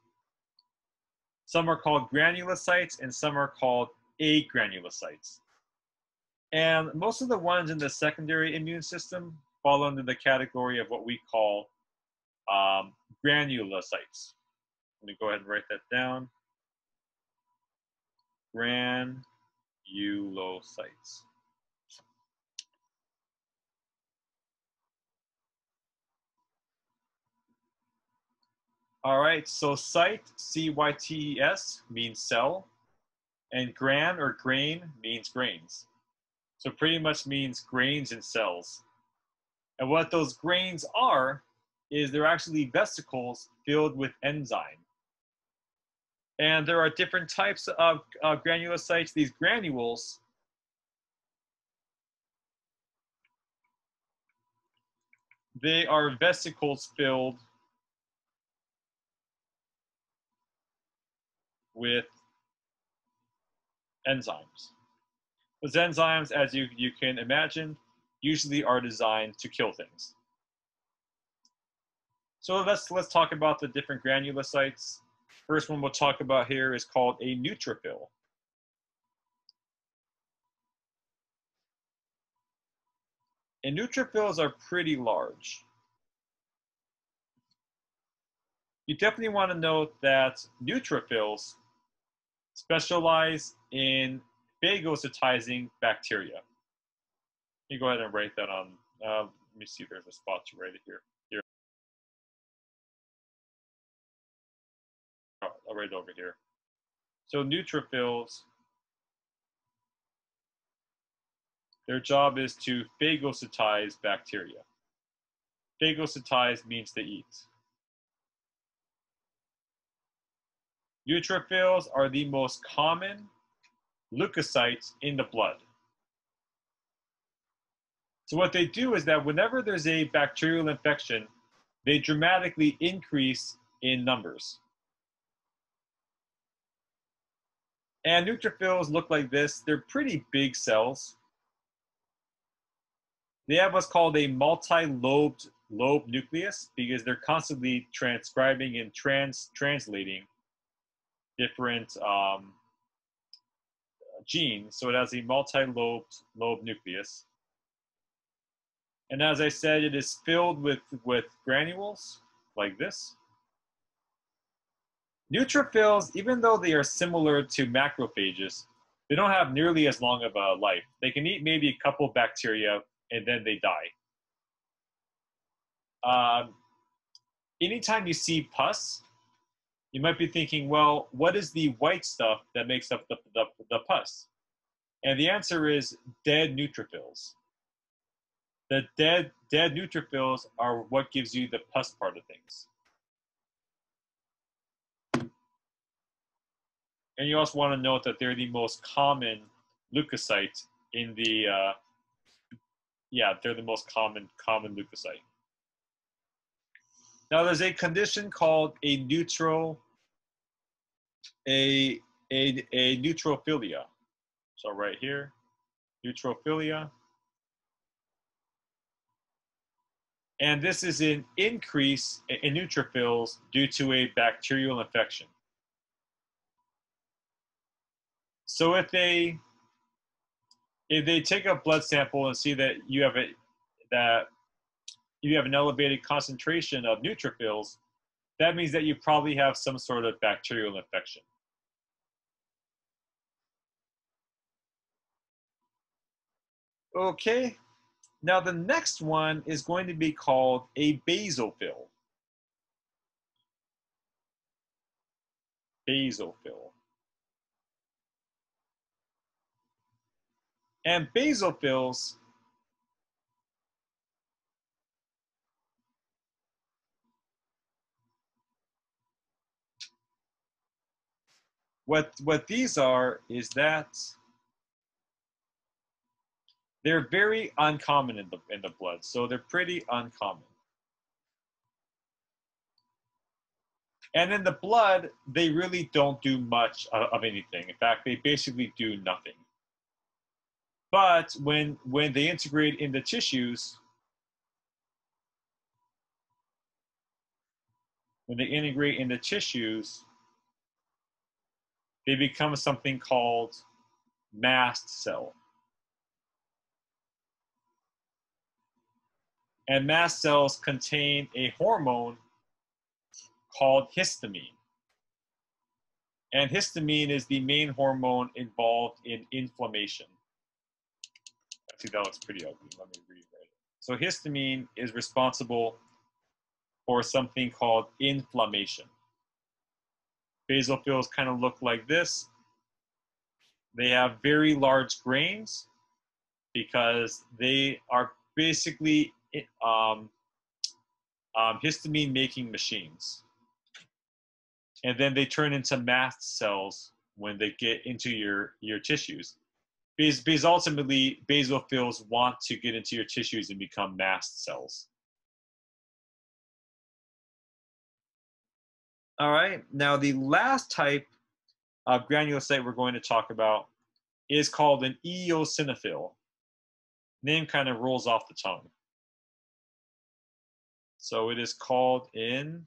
Some are called granulocytes and some are called agranulocytes. And most of the ones in the secondary immune system fall under the category of what we call granulocytes. Let me go ahead and write that down. Granulocytes. All right, so cyte, C-Y-T-E-S, means cell, and gran or grain means grains. So pretty much means grains in cells. And what those grains are is they're actually vesicles filled with enzyme. And there are different types of granulocytes. These granules they are vesicles filled with enzymes. Those enzymes, as you can imagine, usually are designed to kill things. So let's talk about the different granulocytes. First one we'll talk about here is called a neutrophil. And neutrophils are pretty large. You definitely want to note that neutrophils specialize in phagocytizing bacteria. You go ahead and write that on. Let me see if there's a spot to write it here. Here. Oh, I'll write it over here. So neutrophils, their job is to phagocytize bacteria. Phagocytize means to eat. Neutrophils are the most common leukocytes in the blood. So what they do is that whenever there's a bacterial infection, they dramatically increase in numbers. And neutrophils look like this. They're pretty big cells. They have what's called a multi-lobed nucleus because they're constantly transcribing and translating different genes. So it has a multi-lobed nucleus. And as I said, it is filled with granules like this. Neutrophils, even though they are similar to macrophages, they don't have nearly as long of a life. They can eat maybe a couple bacteria and then they die. Anytime you see pus, you might be thinking, well, what is the white stuff that makes up the pus? And the answer is dead neutrophils. The dead neutrophils are what gives you the pus part of things. And you also want to note that they're the most common leukocyte in the, they're the most common leukocyte. Now there's a condition called a neutrophilia. So right here, neutrophilia. And this is an increase in neutrophils due to a bacterial infection. So if they take a blood sample and see that you have an elevated concentration of neutrophils, that means that you probably have some sort of bacterial infection. Okay, now the next one is going to be called a basophil. Basophil. And basophils what these are is that they're very uncommon in the blood, so they're pretty uncommon. And in the blood, they really don't do much of anything. In fact, they basically do nothing. But when they integrate in the tissues, they become something called mast cell. And mast cells contain a hormone called histamine. And histamine is the main hormone involved in inflammation. I think that looks pretty ugly. Let me rewrite it. So histamine is responsible for something called inflammation. Basophils kind of look like this. They have very large grains because they are basically histamine making machines. And then they turn into mast cells when they get into your tissues. Because ultimately, basophils want to get into your tissues and become mast cells. All right, now the last type of granulocyte we're going to talk about is called an eosinophil. Name kind of rolls off the tongue. So it is called an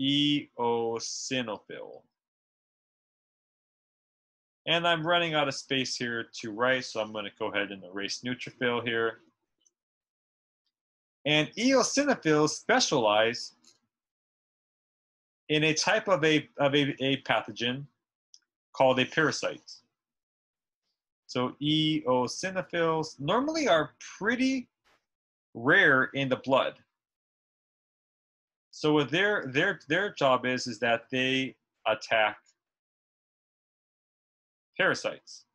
eosinophil. And I'm running out of space here to write, so I'm going to go ahead and erase neutrophil here. And eosinophils specialize in a type of a pathogen called a parasite. So eosinophils normally are pretty rare in the blood. So what their job is that they attack parasites.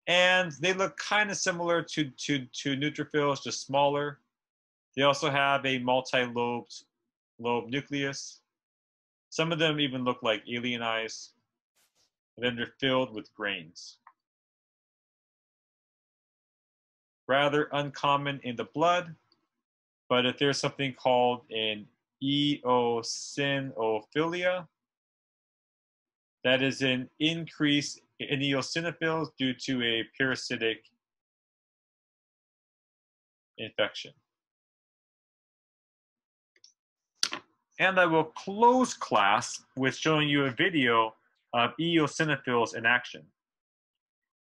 And they look kind of similar to neutrophils, just smaller. They also have a multi-lobed nucleus. Some of them even look like alien eyes. And then they're filled with grains. Rather uncommon in the blood, but if there's something called an eosinophilia, that is an increase in eosinophils due to a parasitic infection. And I will close class with showing you a video of eosinophils in action.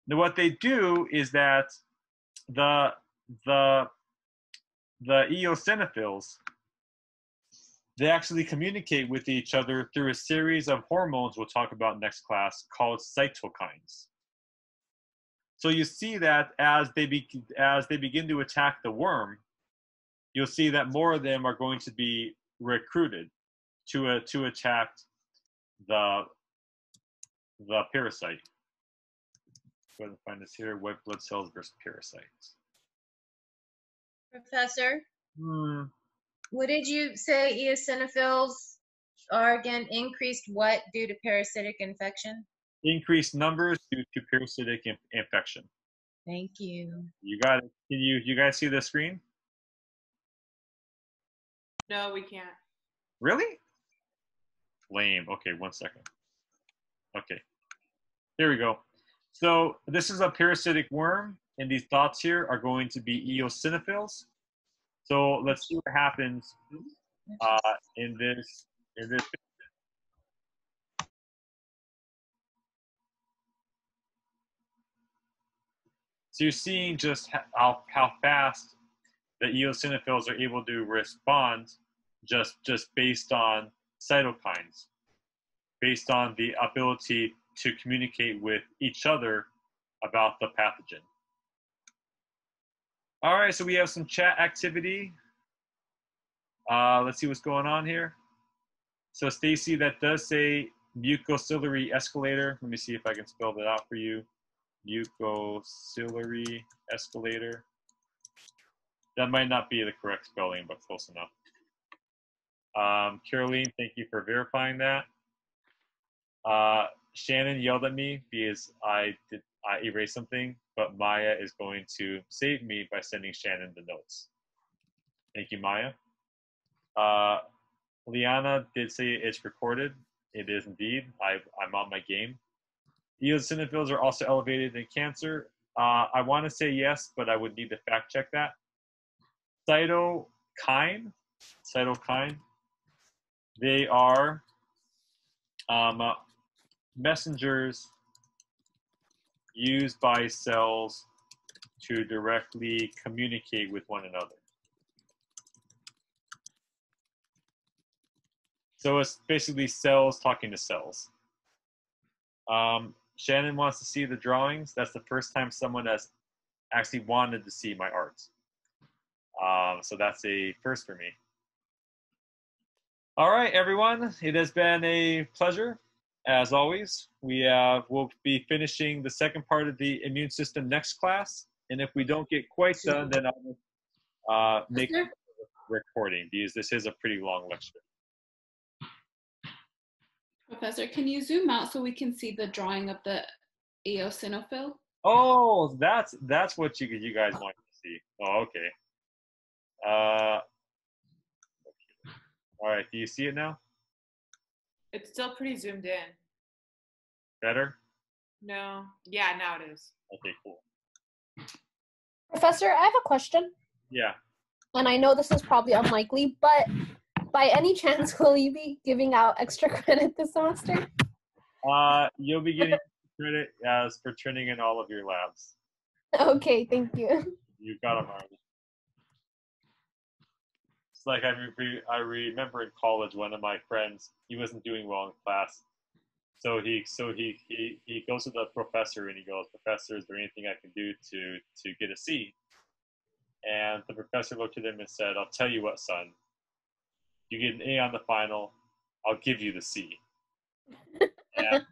Now what they do is that the eosinophils, they actually communicate with each other through a series of hormones we'll talk about next class called cytokines. So you see that as they begin to attack the worm, you'll see that more of them are going to be recruited to attack the parasite. Go ahead and find this here: white blood cells versus parasites. Professor, what did you say eosinophils are again? Increased what due to parasitic infection? Increased numbers due to parasitic infection. Thank you. You got it. Can you guys see the screen? No, we can't. Really? Lame. Okay, 1 second. Okay, here we go. So this is a parasitic worm, and these dots here are going to be eosinophils. So let's see what happens in this. So you're seeing just how fast the eosinophils are able to respond just based on cytokines, based on the ability to communicate with each other about the pathogen. All right, so we have some chat activity. Let's see what's going on here. So Stacy, that does say mucociliary escalator. Let me see if I can spell that out for you. Mucociliary escalator. That might not be the correct spelling, but close enough. Caroline, thank you for verifying that. Shannon yelled at me because I erased something, but Maya is going to save me by sending Shannon the notes. Thank you, Maya. Liana did say it's recorded. It is indeed. I'm on my game. Eosinophils are also elevated in cancer. I want to say yes, but I would need to fact check that. Cytokine, they are messengers used by cells to directly communicate with one another. So it's basically cells talking to cells. Shannon wants to see the drawings. That's the first time someone has actually wanted to see my art. So that's a first for me. All right, everyone. It has been a pleasure, as always. We'll be finishing the second part of the immune system next class. And if we don't get quite done, then I'll make a recording because this is a pretty long lecture. Professor, can you zoom out so we can see the drawing of the eosinophil? Oh, that's what you guys want to see. Oh, okay. All right, do you see it now? It's still pretty zoomed in. Better? No. Yeah, now it is. Okay, cool. Professor, I have a question. Yeah. And I know this is probably unlikely, but by any chance, will you be giving out extra credit this semester? You'll be getting credit as for turning in all of your labs. Okay, thank you. You got them already. It's like I remember in college, one of my friends, he wasn't doing well in class. So he goes to the professor and he goes, "Professor, is there anything I can do to get a C?" And the professor looked at him and said, "I'll tell you what, son. You get an A on the final, I'll give you the C." And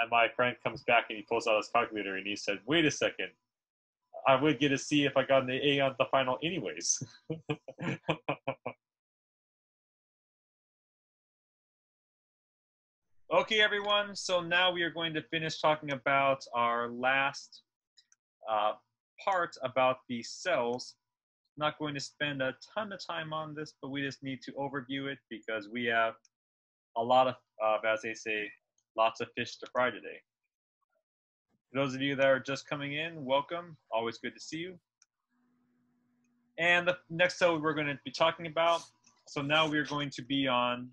my friend comes back and he pulls out his calculator and he said, "Wait a second. I would get a C if I got an A on the final anyways." Okay, everyone. So now we are going to finish talking about our last part about the cells. Not going to spend a ton of time on this, but we just need to overview it because we have a lot of, as they say, lots of fish to fry today. For those of you that are just coming in, welcome. Always good to see you. And the next cell we're going to be talking about, so now we're going to be on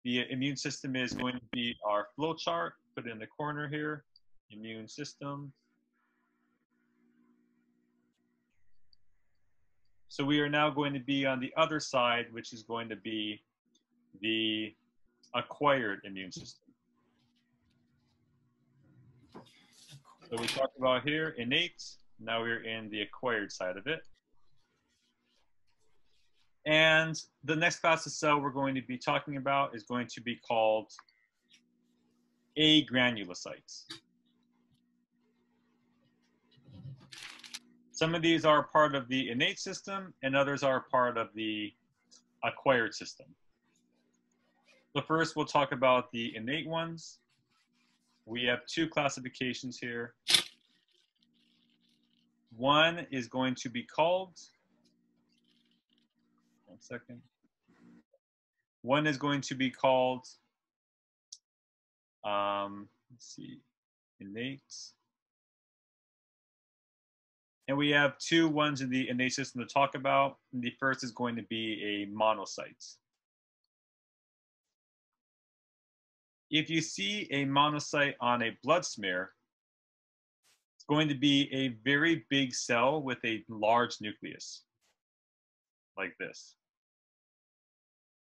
the immune system is going to be our flow chart. Put it in the corner here, immune system. So we are now going to be on the other side, which is going to be the acquired immune system. So we talked about here innate. Now we're in the acquired side of it. And the next class of cell we're going to be talking about is going to be called agranulocytes. Some of these are part of the innate system and others are part of the acquired system. So first we'll talk about the innate ones. We have two classifications here. One is going to be called, one second. One is going to be called, let's see, innate. And we have two ones in the innate system to talk about. And the first is going to be a monocyte. If you see a monocyte on a blood smear, it's going to be a very big cell with a large nucleus, like this.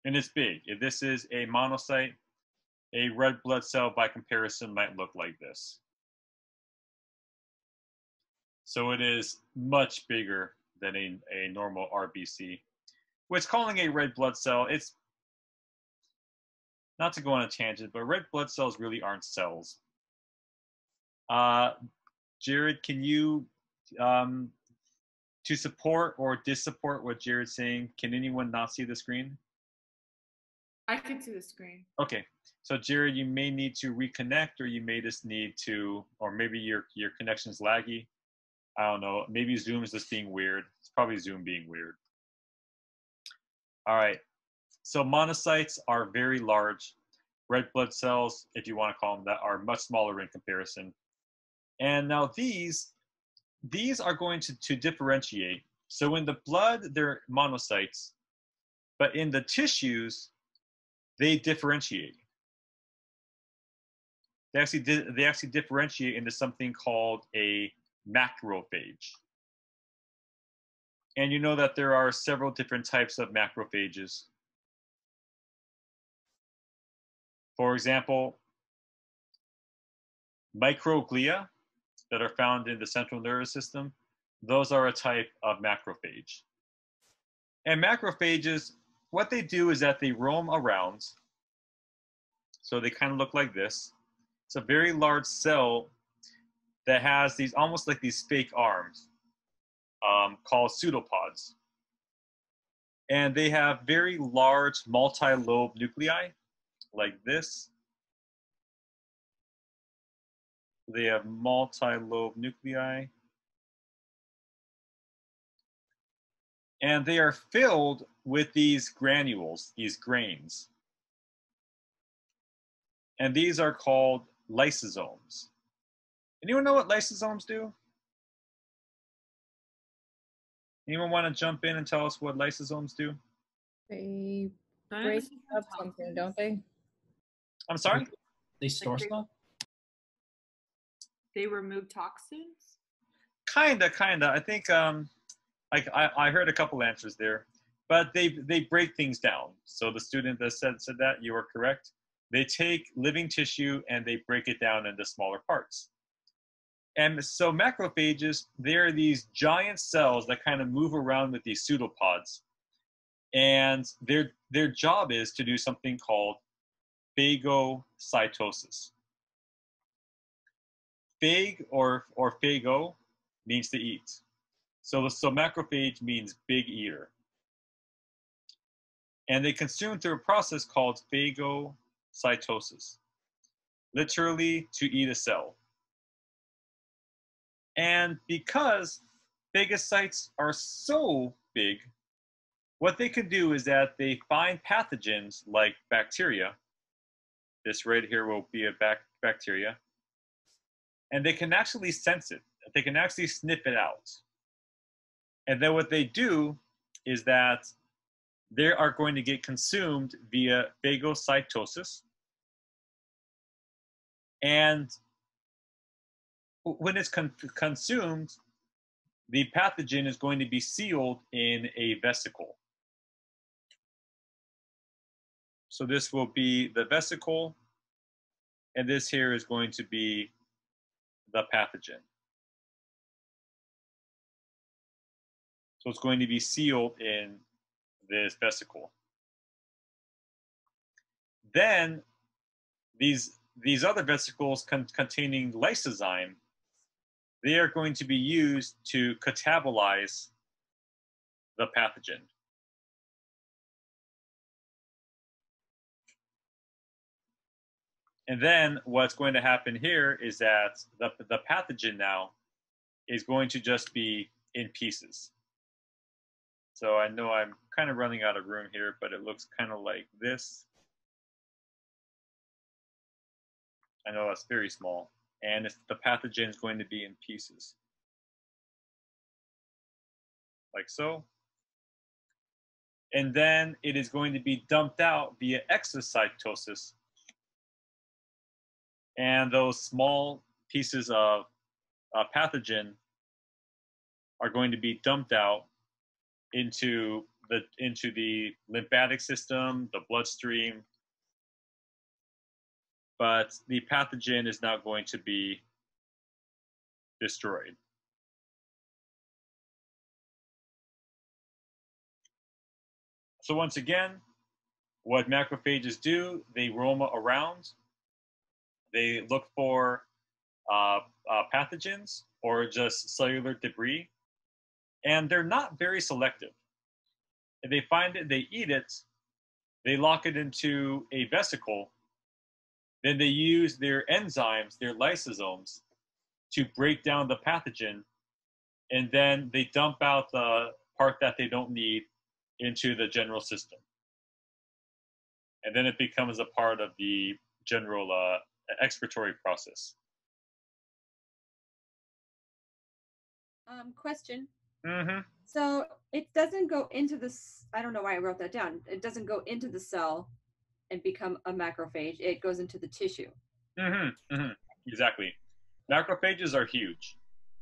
And it's big. If this is a monocyte, a red blood cell by comparison might look like this. So it is much bigger than a normal RBC. What's calling a red blood cell, it's not to go on a tangent, but red blood cells really aren't cells. Jared, can you, to support or dissupport what Jared's saying, can anyone not see the screen? I can see the screen. Okay, so Jared, you may need to reconnect or you may just need to, or maybe your connection's laggy. I don't know, maybe Zoom is just being weird. It's probably Zoom being weird. All right, so monocytes are very large. Red blood cells, if you want to call them that, are much smaller in comparison. And now these are going to differentiate. So in the blood, they're monocytes, but in the tissues, they differentiate. They actually differentiate into something called a macrophage. And you know that there are several different types of macrophages. For example, microglia that are found in the central nervous system, those are a type of macrophage. And macrophages, what they do is that they roam around. So they kind of look like this. It's a very large cell that has these almost like these fake arms called pseudopods. And they have very large multi-lobe nuclei like this. They have multi-lobe nuclei. And they are filled with these granules, these grains. And these are called lysosomes. Anyone know what lysosomes do? Anyone want to jump in and tell us what lysosomes do? They break up something, don't they? I'm sorry? They store stuff? They remove toxins? Kinda. I think I heard a couple answers there, but they break things down. So the student that said that, you are correct. They take living tissue and they break it down into smaller parts. And so macrophages, they're these giant cells that kind of move around with these pseudopods. And their job is to do something called phagocytosis. Phag or phago means to eat. So macrophage means big eater. And they consume through a process called phagocytosis, literally to eat a cell. And because phagocytes are so big, what they can do is that they find pathogens like bacteria. This right here will be a bacteria. And they can actually sense it. They can actually sniff it out. And then what they do is that they are going to get consumed via phagocytosis. And when it's consumed, the pathogen is going to be sealed in a vesicle. So this will be the vesicle, and this here is going to be the pathogen. So it's going to be sealed in this vesicle. Then these other vesicles containing lysozyme, they are going to be used to catabolize the pathogen. And then what's going to happen here is that the pathogen now is going to just be in pieces. So I know I'm kind of running out of room here, but it looks kind of like this. I know that's very small. And the pathogen is going to be in pieces. Like so. And then it is going to be dumped out via exocytosis. And those small pieces of pathogen are going to be dumped out into the lymphatic system, the bloodstream, but the pathogen is not going to be destroyed. So once again, what macrophages do, they roam around, they look for pathogens or just cellular debris, and they're not very selective. If they find it, they eat it, they lock it into a vesicle, then they use their enzymes, their lysosomes, to break down the pathogen, and then they dump out the part that they don't need into the general system. And then it becomes a part of the general excretory process. Question. Mm-hmm. So it doesn't go into this, I don't know why I wrote that down. It doesn't go into the cell and become a macrophage. It goes into the tissue. Mm-hmm. Mm-hmm. Exactly. Macrophages are huge.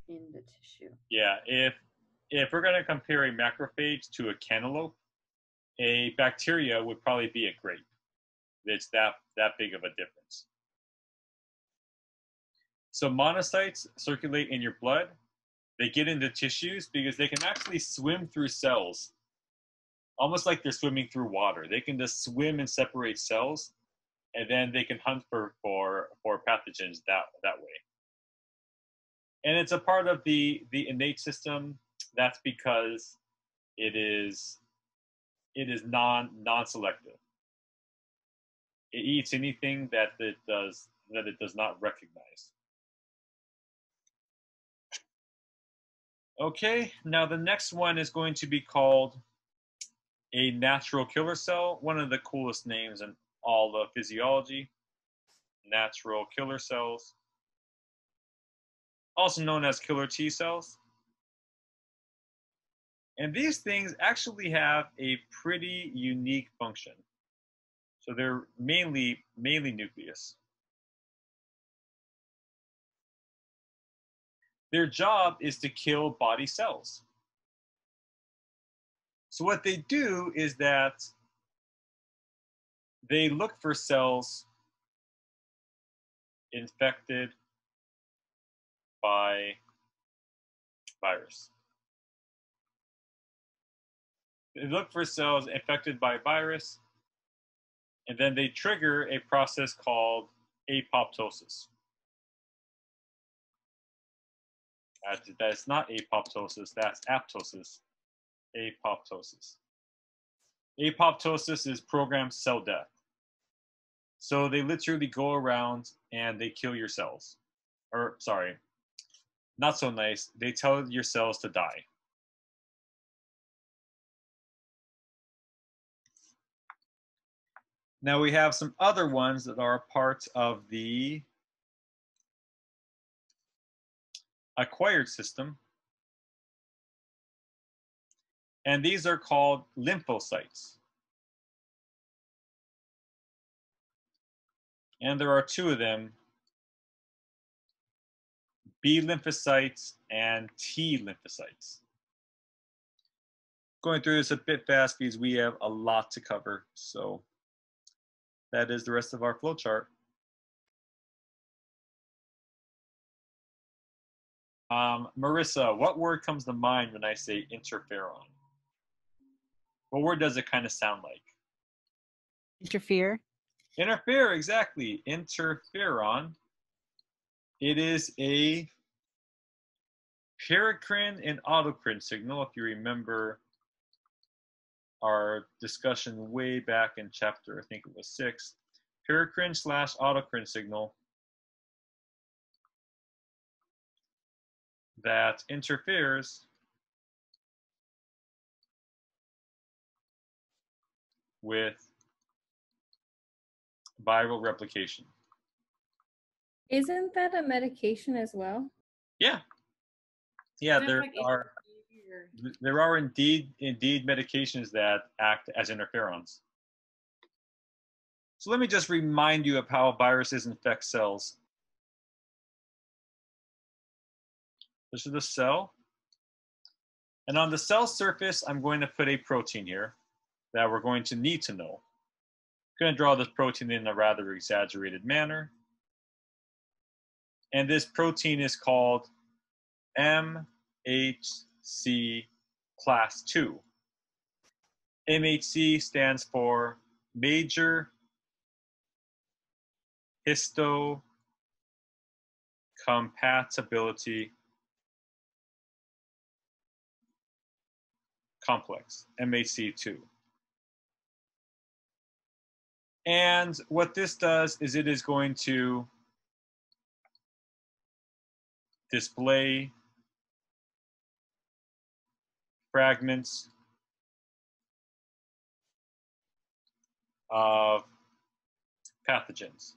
In the tissue. Yeah. If we're going to compare a macrophage to a cantaloupe, a bacteria would probably be a grape. It's that big of a difference. So monocytes circulate in your blood. They get into tissues because they can actually swim through cells, almost like they're swimming through water. They can just swim and separate cells, and then they can hunt for pathogens that way. And it's a part of the innate system. That's because it is non-selective. It eats anything that it does not recognize. Okay, now the next one is going to be called a natural killer cell, one of the coolest names in all of physiology. Natural killer cells, also known as killer T cells. And these things actually have a pretty unique function. So they're mainly nucleus. Their job is to kill body cells. So what they do is that they look for cells infected by virus. They look for cells infected by virus, and then they trigger a process called apoptosis. That's not apoptosis, that's apoptosis. Apoptosis. Apoptosis is programmed cell death. So they literally go around and they kill your cells. Or, sorry, not so nice. They tell your cells to die. Now we have some other ones that are part of the acquired system. And these are called lymphocytes. And there are two of them, B lymphocytes and T lymphocytes. Going through this a bit fast because we have a lot to cover. So that is the rest of our flow chart. Marissa, what word comes to mind when I say interferon? What word does it kind of sound like? Interfere. Interfere, exactly. Interferon. It is a paracrine and autocrine signal, if you remember our discussion way back in chapter, I think it was 6. Paracrine / autocrine signal that interferes with viral replication. Isn't that a medication as well? Yeah. Yeah, Just there like are indeed medications that act as interferons. So let me just remind you of how viruses infect cells. This is the cell. And on the cell surface, I'm going to put a protein here that we're going to need to know. I'm going to draw this protein in a rather exaggerated manner. And this protein is called MHC class 2. MHC stands for major histocompatibility complex, MHC2. And what this does is it is going to display fragments of pathogens.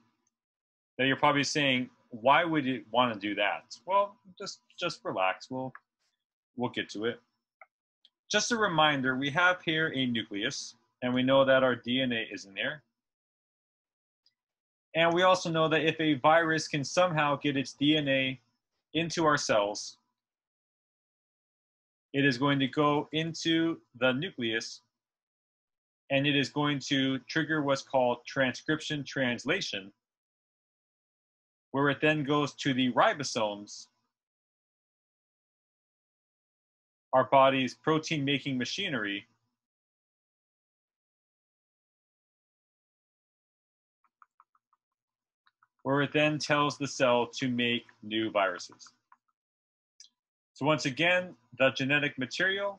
Now you're probably saying, why would it want to do that? Well, just relax. We'll get to it. Just a reminder, we have here a nucleus, and we know that our DNA is in there. And we also know that if a virus can somehow get its DNA into our cells, it is going to go into the nucleus, and it is going to trigger what's called transcription translation, where it then goes to the ribosomes, our body's protein-making machinery, where it then tells the cell to make new viruses. So once again, the genetic material,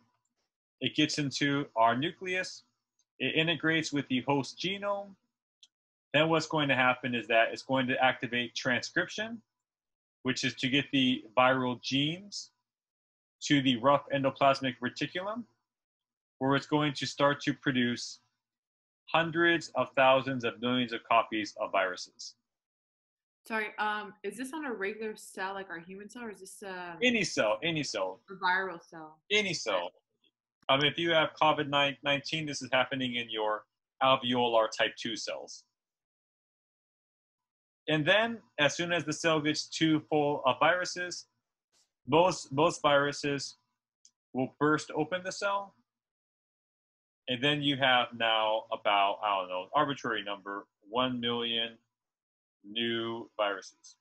it gets into our nucleus, it integrates with the host genome. Then what's going to happen is that it's going to activate transcription, which is to get the viral genes to the rough endoplasmic reticulum, where it's going to start to produce hundreds of thousands of millions of copies of viruses. Sorry, is this on a regular cell like our human cell, or is this Any cell. a viral cell? Any cell. If you have COVID-19, this is happening in your alveolar type 2 cells. And then, as soon as the cell gets too full of viruses, most viruses will burst open the cell. And then you have now about, I don't know, arbitrary number, 1 million new viruses.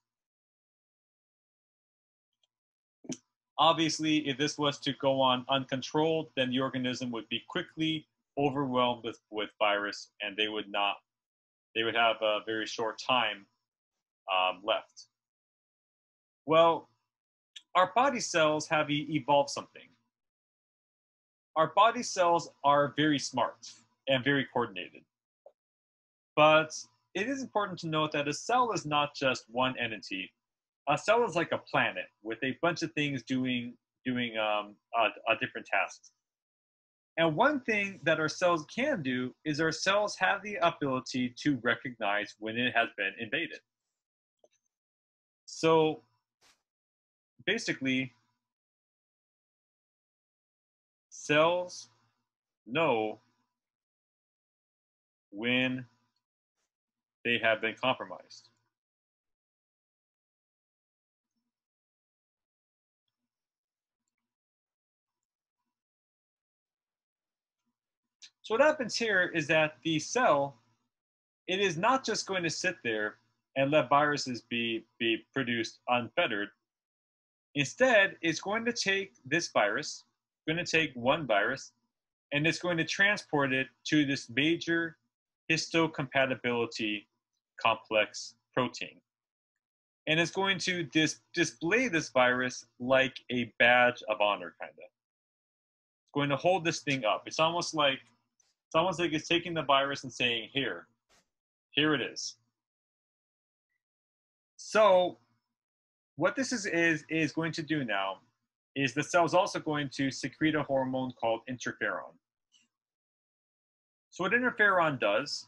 Obviously, if this was to go on uncontrolled, then the organism would be quickly overwhelmed with virus, and they would have a very short time left. Well, our body cells have evolved something. Our body cells are very smart and very coordinated. But it is important to note that a cell is not just one entity. A cell is like a planet with a bunch of things doing different tasks. And one thing that our cells can do is our cells have the ability to recognize when it has been invaded. So basically, cells know when they have been compromised. So what happens here is that the cell, it is not just going to sit there and let viruses be produced unfettered. Instead, it's going to take this virus, going to take one virus, and it's going to transport it to this major histocompatibility complex protein. And it's going to display this virus like a badge of honor, kind of. It's going to hold this thing up. It's almost like it's taking the virus and saying, here it is. So what this is going to do now is the cell's also going to secrete a hormone called interferon. So what interferon does,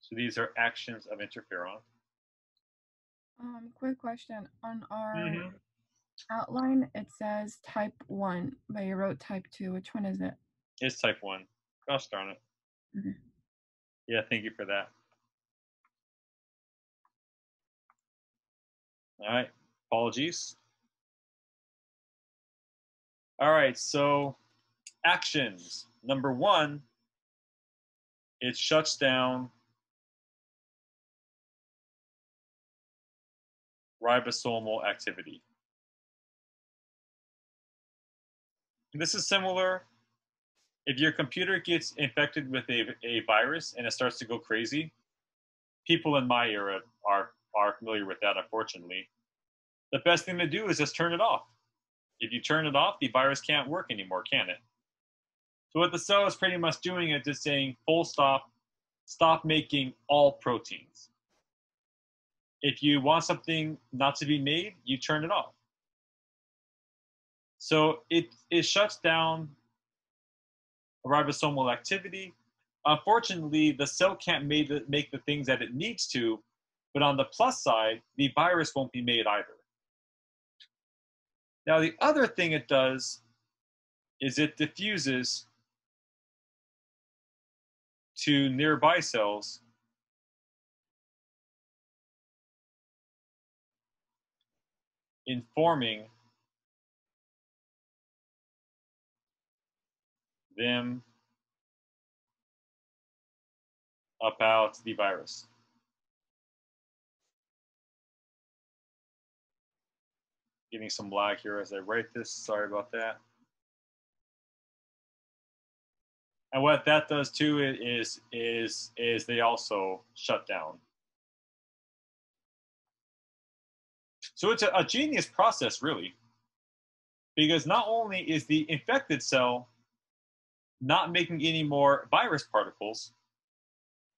so these are actions of interferon. Quick question. On our outline, it says type 1, but you wrote type 2. Which one is it? It's type 1. Gosh darn it. Okay. Yeah, thank you for that. All right, apologies. All right, so actions. Number 1, it shuts down ribosomal activity. This is similar. If your computer gets infected with a virus and it starts to go crazy, people in my era are familiar with that, unfortunately. The best thing to do is just turn it off. If you turn it off, the virus can't work anymore, can it? So what the cell is pretty much doing is just saying, full stop, stop making all proteins. If you want something not to be made, you turn it off. So it shuts down ribosomal activity. Unfortunately, the cell can't make the things that it needs to, but on the plus side, the virus won't be made either. Now, the other thing it does is it diffuses to nearby cells informing them about the virus. Getting some lag here as I write this. Sorry about that. And what that does too is they also shut down. So it's a genius process, really, because not only is the infected cell not making any more virus particles,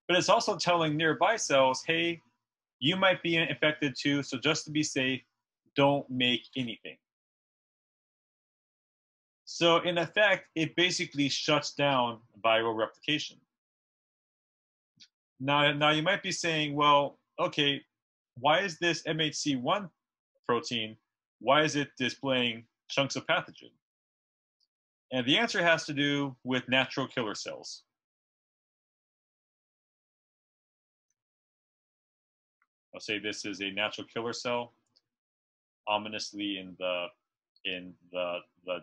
but it's also telling nearby cells, hey, you might be infected too, so just to be safe, don't make anything. So in effect, it basically shuts down viral replication. Now you might be saying, well, okay, why is this MHC1 protein, why is it displaying chunks of pathogen? And the answer has to do with natural killer cells. I'll say this is a natural killer cell, ominously in the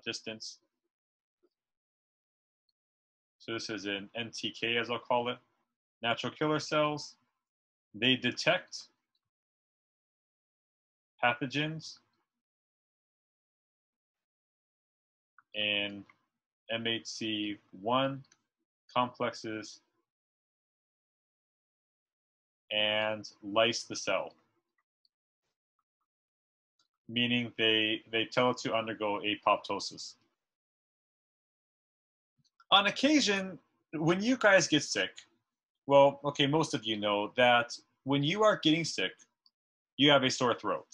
distance. So this is an NTK, as I'll call it, natural killer cells. They detect pathogens in MHC1 complexes and lyse the cell, meaning they tell it to undergo apoptosis. On occasion, when you guys get sick, well, okay, most of you know that when you are getting sick, you have a sore throat.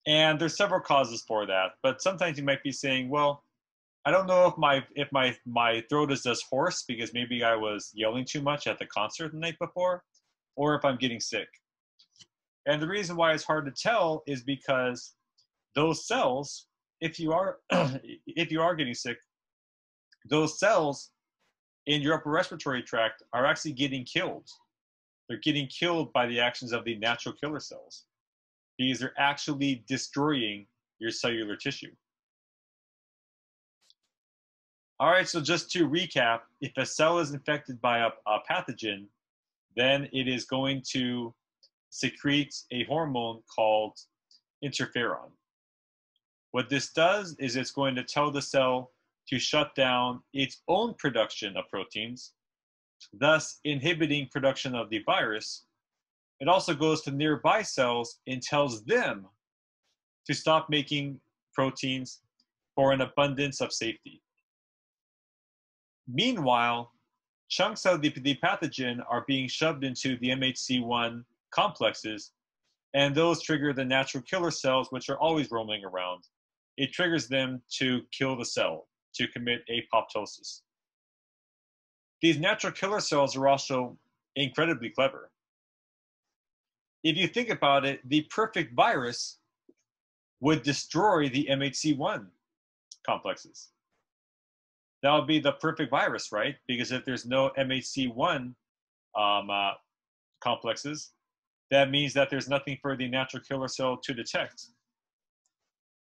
And there's several causes for that, but sometimes you might be saying, well, I don't know if my throat is just hoarse because maybe I was yelling too much at the concert the night before, or if I'm getting sick. And the reason why it's hard to tell is because those cells, if you are getting sick, those cells in your upper respiratory tract are actually getting killed. They're getting killed by the actions of the natural killer cells because they're actually destroying your cellular tissue. All right, so just to recap, if a cell is infected by a pathogen, then it is going to secrete a hormone called interferon. What this does is it's going to tell the cell to shut down its own production of proteins, thus inhibiting production of the virus. It also goes to nearby cells and tells them to stop making proteins for an abundance of safety. Meanwhile, chunks of the pathogen are being shoved into the MHC1 complexes, and those trigger the natural killer cells, which are always roaming around. It triggers them to kill the cell, to commit apoptosis. These natural killer cells are also incredibly clever. If you think about it, the perfect virus would destroy the MHC1 complexes. That would be the perfect virus, right? Because if there's no MHC1 complexes, that means that there's nothing for the natural killer cell to detect.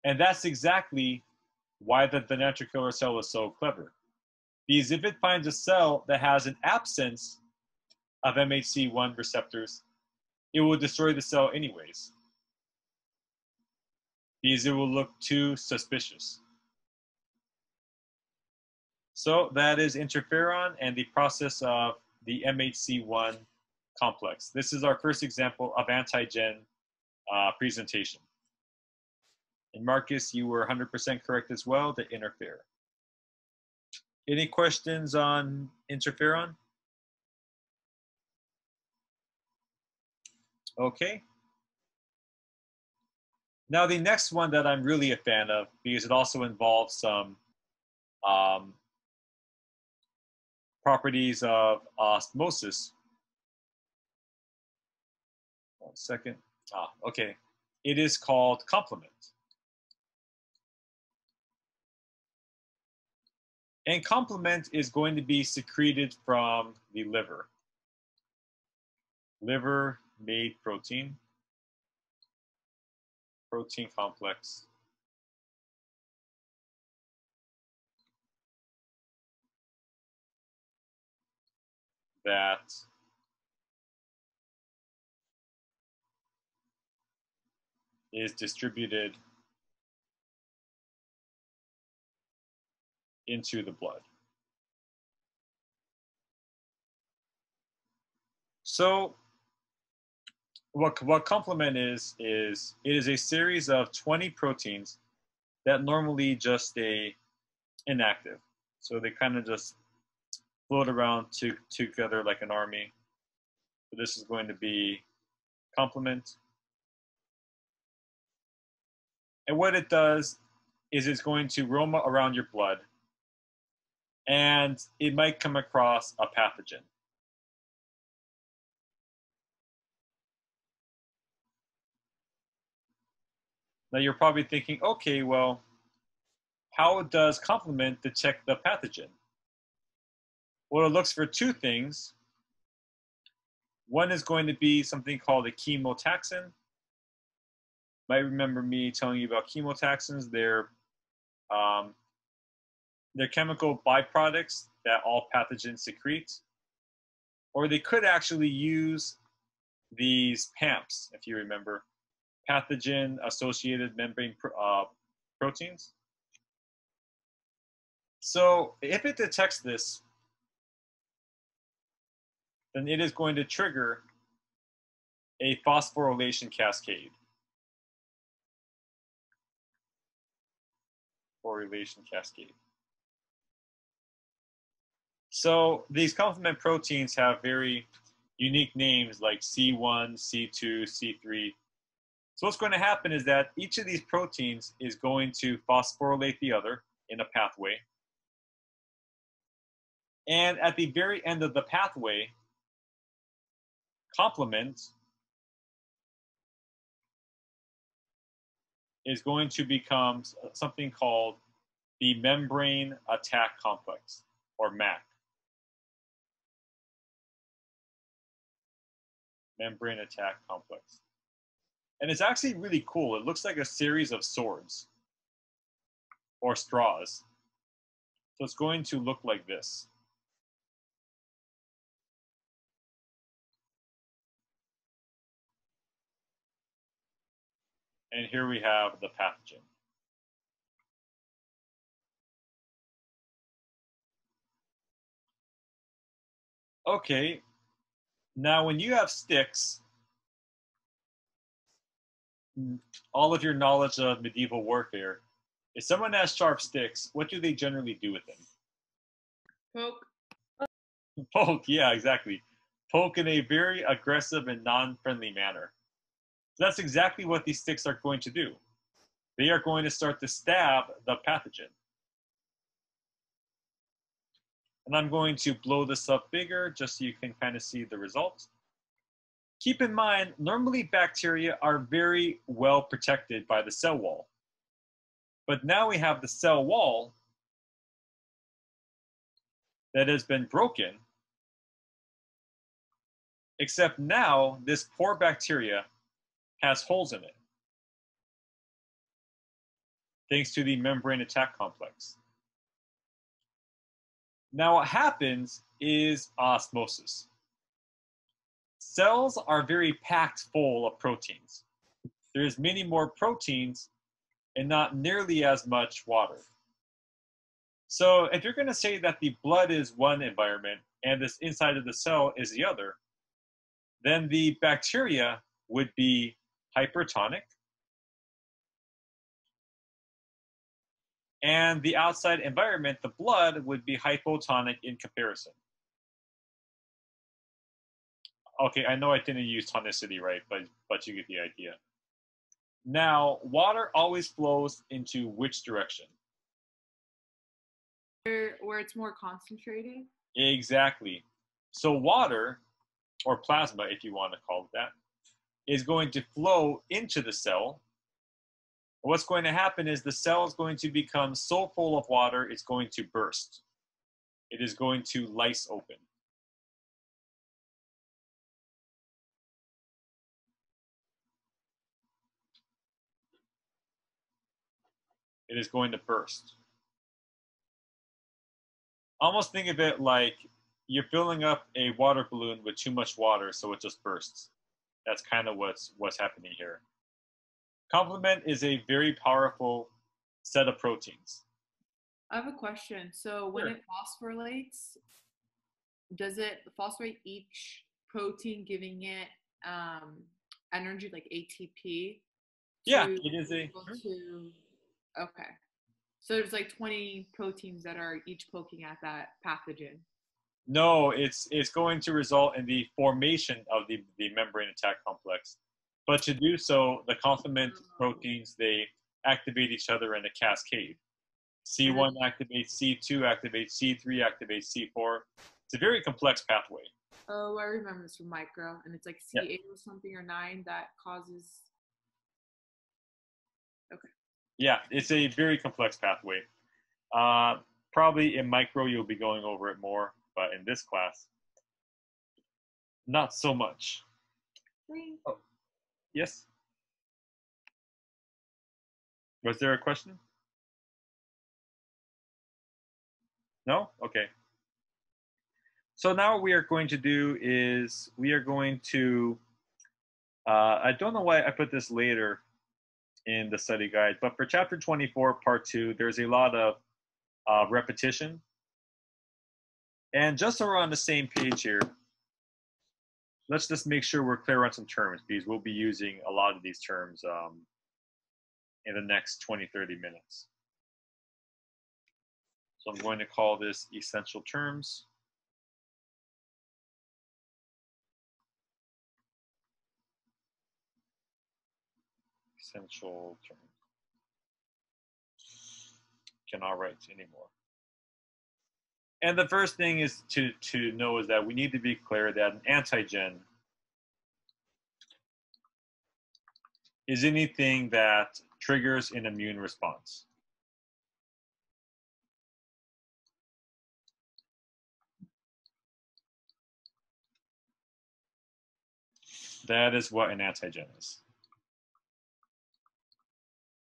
And that's exactly why the natural killer cell is so clever. Because if it finds a cell that has an absence of MHC1 receptors, it will destroy the cell anyways. Because it will look too suspicious. So that is interferon and the process of the MHC1 complex. This is our first example of antigen presentation. And Marcus, you were 100% correct as well to interfere. Any questions on interferon? Okay. Now the next one that I'm really a fan of, because it also involves some properties of osmosis. 1 second. Okay. It is called complement. And complement is going to be secreted from the liver. Liver-made protein complex. That is distributed into the blood. So what complement is it is a series of 20 proteins that normally just stay inactive. So they kind of just float around together like an army. So this is going to be complement. And what it does is it's going to roam around your blood, and it might come across a pathogen. Now you're probably thinking, okay, well, how does complement detect the pathogen? Well, it looks for two things. One is going to be something called a chemotaxin. Might remember me telling you about chemotaxins. They're chemical byproducts that all pathogens secrete, or they could actually use these PAMPs, if you remember, pathogen-associated membrane proteins. So if it detects this, then it is going to trigger a phosphorylation cascade. Phosphorylation cascade. So these complement proteins have very unique names like C1, C2, C3. So what's going to happen is that each of these proteins is going to phosphorylate the other in a pathway. And at the very end of the pathway, complement is going to become something called the membrane attack complex, or MAC. Membrane attack complex. And it's actually really cool. It looks like a series of swords or straws. So it's going to look like this. And here we have the pathogen. Okay, now when you have sticks, all of your knowledge of medieval warfare, if someone has sharp sticks, what do they generally do with them? Poke. Poke, yeah, exactly. Poke in a very aggressive and non-friendly manner. So that's exactly what these sticks are going to do. They are going to start to stab the pathogen. And I'm going to blow this up bigger just so you can kind of see the results. Keep in mind, normally bacteria are very well protected by the cell wall. But now we have the cell wall that has been broken, except now this poor bacteria has holes in it, thanks to the membrane attack complex. Now what happens is osmosis. Cells are very packed full of proteins. There's many more proteins and not nearly as much water. So if you're going to say that the blood is one environment and this inside of the cell is the other, then the bacteria would be hypertonic, and the outside environment, the blood, would be hypotonic in comparison. Okay, I know I didn't use tonicity right, but you get the idea. Now, water always flows into which direction? Where it's more concentrated? Exactly. So water, or plasma if you want to call it that, is going to flow into the cell. What's going to happen is the cell is going to become so full of water, it's going to burst. It is going to lyse open. It is going to burst. Almost think of it like you're filling up a water balloon with too much water, so it just bursts. That's kind of what's happening here. Complement is a very powerful set of proteins. I have a question. So when Sure. it phosphorylates, does it phosphorate each protein, giving it energy like ATP? Yeah, to it is be a. able to- okay. So there's like 20 proteins that are each poking at that pathogen. No, it's going to result in the formation of the membrane attack complex. But to do so, the complement proteins, they activate each other in a cascade. C1 activates C2, activates C3, activates C4. It's a very complex pathway. Oh, I remember this from micro, and it's like C8 or something or 9 that causes. Okay. Yeah, it's a very complex pathway. Probably in micro you'll be going over it more, but in this class, not so much. Oh, yes? Was there a question? No? Okay. So now what we are going to do is we are going to, I don't know why I put this later in the study guide, but for chapter 24, part 2, there's a lot of repetition. And just so we're on the same page here, let's just make sure we're clear on some terms, because we'll be using a lot of these terms in the next 20-30 minutes. So I'm going to call this essential terms. Essential terms. Cannot write anymore. And the first thing is to know is that we need to be clear that an antigen is anything that triggers an immune response. That is what an antigen is.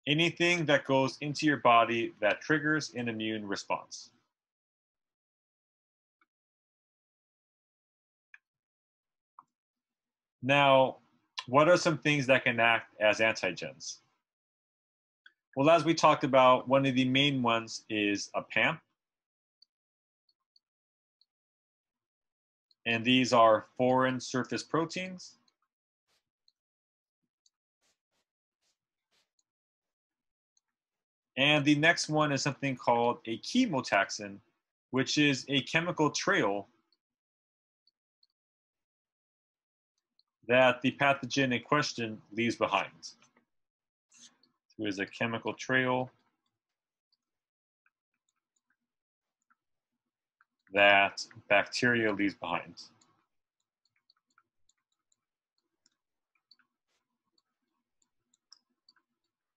Anything that goes into your body that triggers an immune response. Now, what are some things that can act as antigens? Well, as we talked about, one of the main ones is a PAMP. And these are foreign surface proteins. And the next one is something called a chemotaxin, which is a chemical trail that the pathogen in question leaves behind. So is a chemical trail that bacteria leaves behind.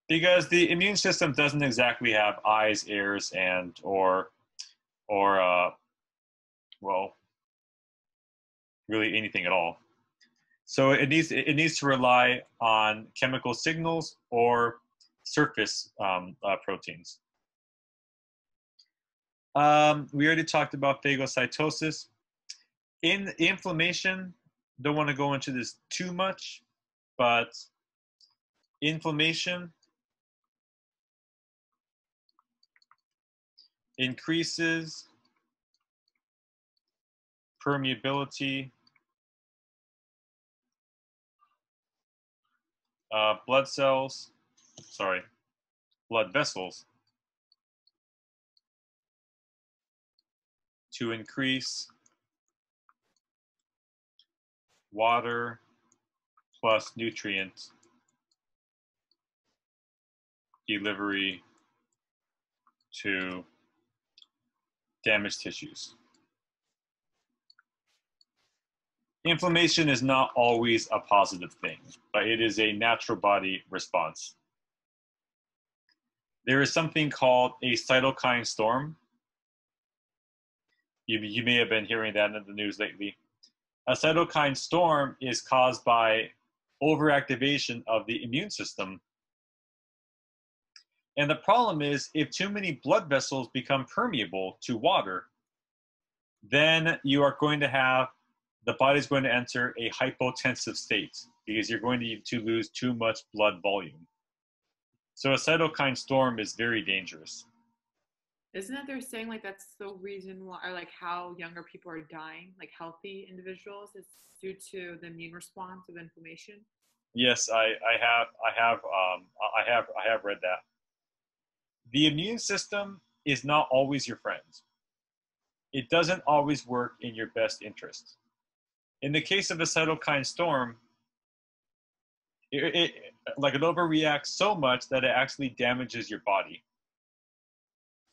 Because the immune system doesn't exactly have eyes, ears, and or well, really anything at all. So it needs to rely on chemical signals or surface proteins. We already talked about phagocytosis. In inflammation, don't want to go into this too much, but inflammation increases permeability blood vessels to increase water plus nutrient delivery to damaged tissues. Inflammation is not always a positive thing, but it is a natural body response. There is something called a cytokine storm. You may have been hearing that in the news lately. A cytokine storm is caused by overactivation of the immune system. And the problem is, if too many blood vessels become permeable to water, then you are going to have, the body's going to enter a hypotensive state because you're going to lose too much blood volume. So a cytokine storm is very dangerous. Isn't that they're saying like that's the reason why, or like how younger people are dying, like healthy individuals, is due to the immune response of inflammation? Yes, I have read that. The immune system is not always your friend. It doesn't always work in your best interest. In the case of a cytokine storm, it overreacts so much that it actually damages your body.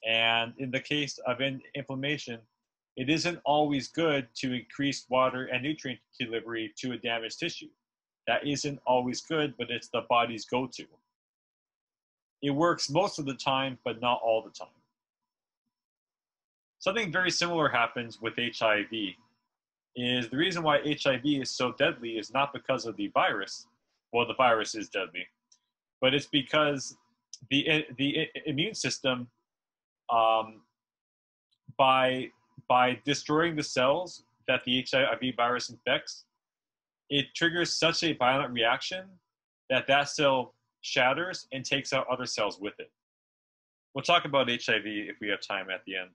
And in the case of inflammation, it isn't always good to increase water and nutrient delivery to a damaged tissue. That isn't always good, but it's the body's go-to. It works most of the time, but not all the time. Something very similar happens with HIV. Is the reason why HIV is so deadly is not because of the virus. Well, the virus is deadly, but it's because the immune system, by destroying the cells that the HIV virus infects, it triggers such a violent reaction that that cell shatters and takes out other cells with it. We'll talk about HIV if we have time at the end.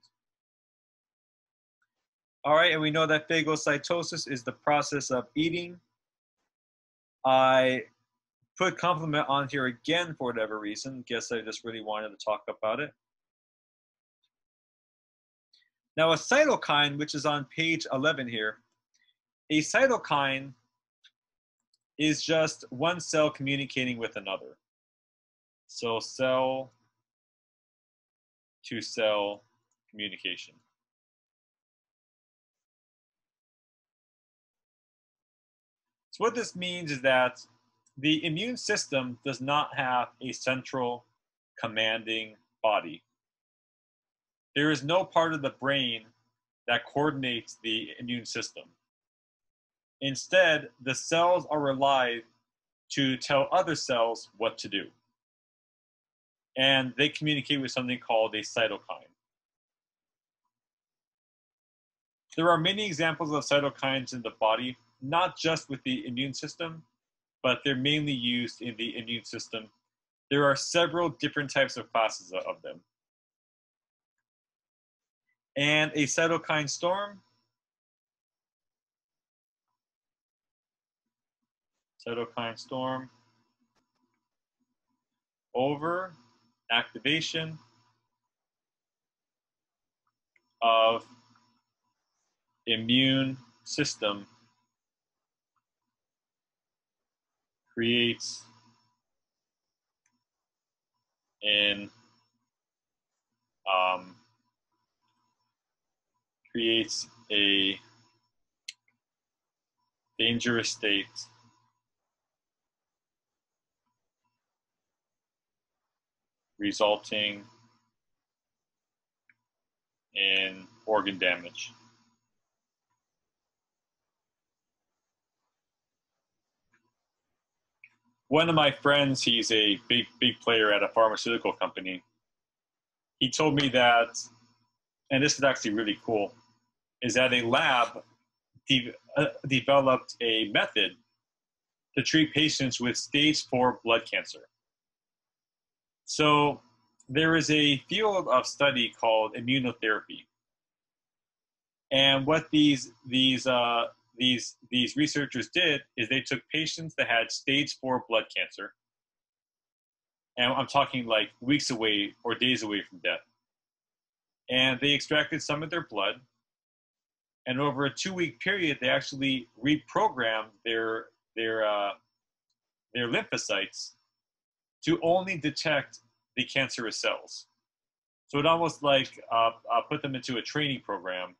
All right, and we know that phagocytosis is the process of eating. I put complement on here again for whatever reason. Guess I just really wanted to talk about it. Now a cytokine, which is on page 11 here, a cytokine is just one cell communicating with another. So cell to cell communication. So what this means is that the immune system does not have a central commanding body. There is no part of the brain that coordinates the immune system. Instead, the cells are relied to tell other cells what to do. And they communicate with something called a cytokine. There are many examples of cytokines in the body, not just with the immune system, but they're mainly used in the immune system. There are several different types of classes of them. And a cytokine storm, over activation of immune system creates a dangerous state resulting in organ damage. One of my friends, he's a big player at a pharmaceutical company. He told me that, and this is actually really cool, is that a lab developed a method to treat patients with stage 4 blood cancer. So there is a field of study called immunotherapy. And what these researchers did is they took patients that had stage 4 blood cancer, and I'm talking like weeks away or days away from death, and they extracted some of their blood, and over a 2-week period, they actually reprogrammed their lymphocytes to only detect the cancerous cells. So it almost like put them into a training program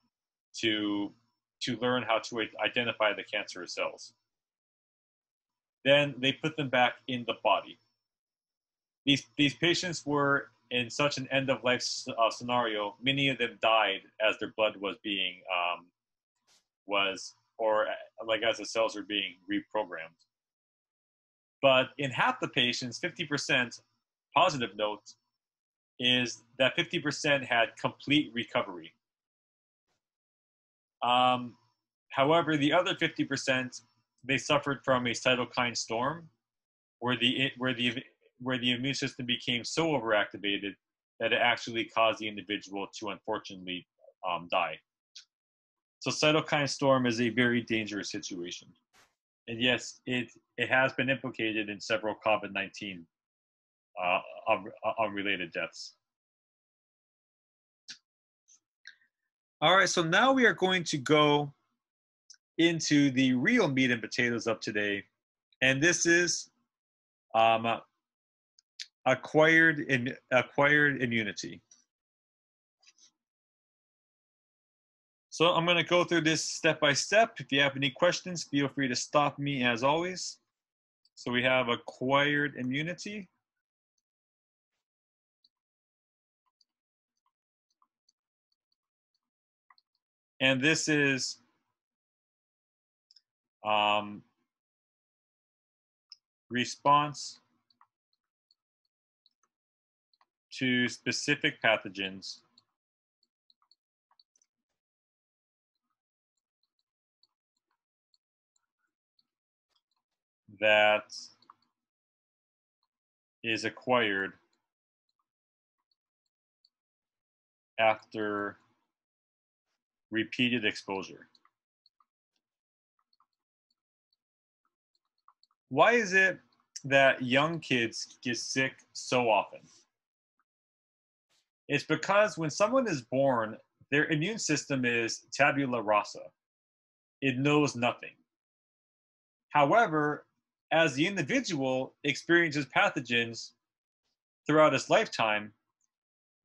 to learn how to identify the cancerous cells. Then they put them back in the body. These patients were in such an end-of-life scenario. Many of them died as their blood was being as the cells were being reprogrammed. But in half the patients, 50%, positive note, is that 50% had complete recovery. However, the other 50%, they suffered from a cytokine storm, where the immune system became so overactivated that it actually caused the individual to unfortunately die. So cytokine storm is a very dangerous situation. And yes, it has been implicated in several COVID-19 unrelated deaths. All right, so now we are going to go into the real meat and potatoes of today, and this is acquired immunity. So I'm going to go through this step by step. If you have any questions, feel free to stop me as always. So we have acquired immunity. And this is response to specific pathogens that is acquired after repeated exposure. Why is it that young kids get sick so often? It's because when someone is born, their immune system is tabula rasa. It knows nothing. However, as the individual experiences pathogens throughout his lifetime,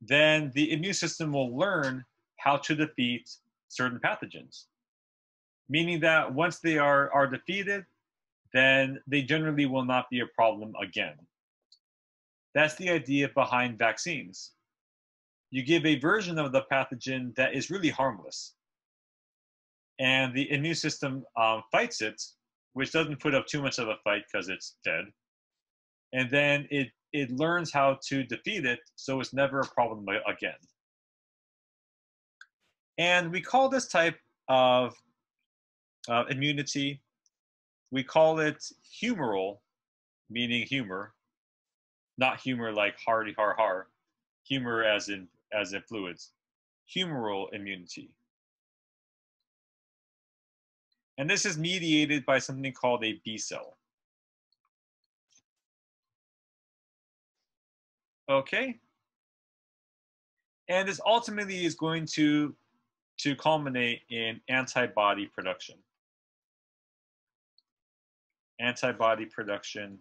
then the immune system will learn how to defeat certain pathogens. Meaning that once they are defeated, then they generally will not be a problem again. That's the idea behind vaccines. You give a version of the pathogen that is really harmless, and the immune system fights it, which doesn't put up too much of a fight because it's dead, and then it learns how to defeat it, so it's never a problem again. And we call this type of immunity, we call it humoral, meaning humor, not humor like hardy har har, humor as in fluids, humoral immunity. And this is mediated by something called a B cell. Okay? And this ultimately is going to culminate in antibody production. Antibody production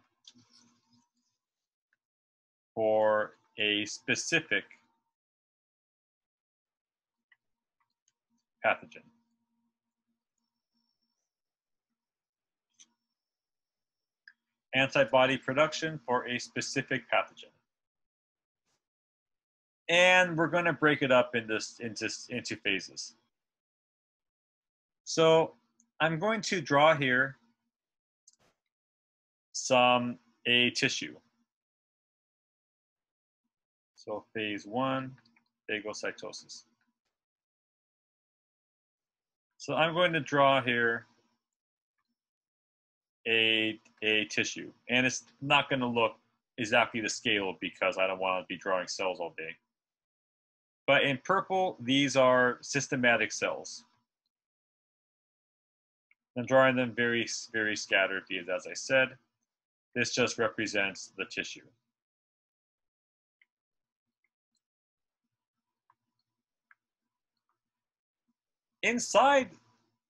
for a specific pathogen. Antibody production for a specific pathogen. And we're going to break it up into phases. So I'm going to draw here a tissue. So phase 1, phagocytosis. So I'm going to draw here a tissue, and it's not going to look exactly the scale because I don't want to be drawing cells all day. But in purple, these are systematic cells. I'm drawing them very, very scattered because, as I said, this just represents the tissue. Inside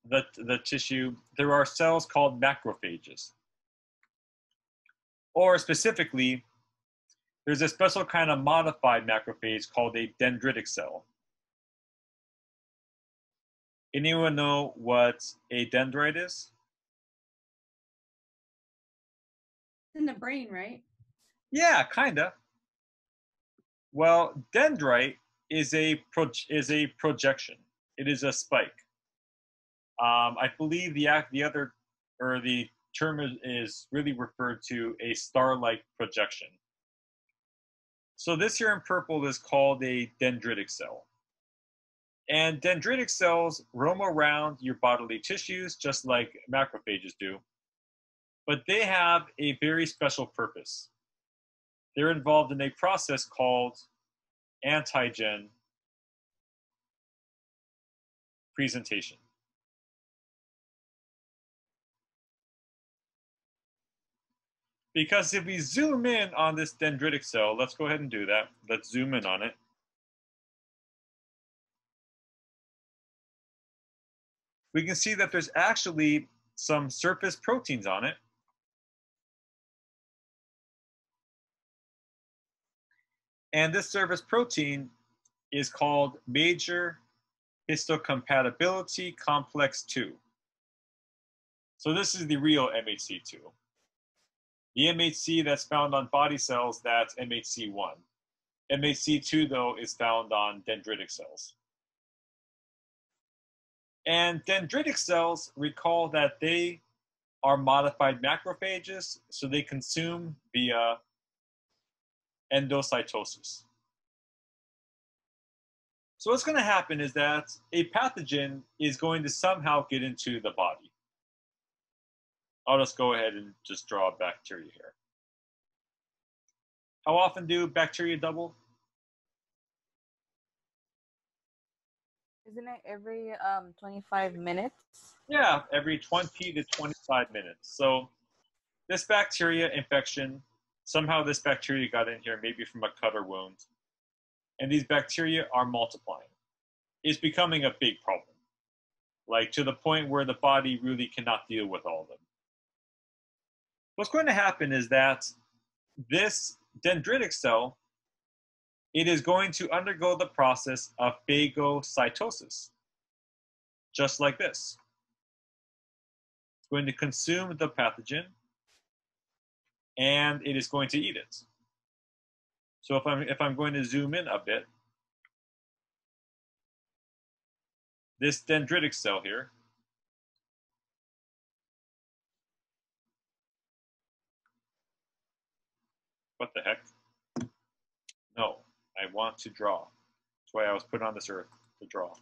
the tissue, there are cells called macrophages. Or specifically, there's a special kind of modified macrophage called a dendritic cell. Anyone know what a dendrite is? It's in the brain, right? Yeah, kinda. Well, dendrite is a projection. It is a spike. I believe the term is really referred to a star-like projection. So this here in purple is called a dendritic cell. And dendritic cells roam around your bodily tissues just like macrophages do. But they have a very special purpose. They're involved in a process called antigen presentation. Because if we zoom in on this dendritic cell, let's go ahead and do that. Let's zoom in on it. We can see that there's actually some surface proteins on it. And this surface protein is called major histocompatibility complex 2. So this is the real MHC2. The MHC that's found on body cells, that's MHC1. MHC2, though, is found on dendritic cells. And dendritic cells, recall that they are modified macrophages, so they consume via endocytosis. So what's going to happen is that a pathogen is going to somehow get into the body I'll just go ahead and just draw bacteria here. How often do bacteria double? Isn't it every 25 minutes? Yeah, every 20 to 25 minutes. So this bacteria infection, somehow this bacteria got in here, maybe from a cut or wound, and these bacteria are multiplying. It's becoming a big problem, like to the point where the body really cannot deal with all of them. What's going to happen is that this dendritic cell, it is going to undergo the process of phagocytosis, just like this. It's going to consume the pathogen, and it is going to eat it. So if I'm going to zoom in a bit, this dendritic cell here, what the heck? No, I want to draw. That's why I was put on this earth, to draw.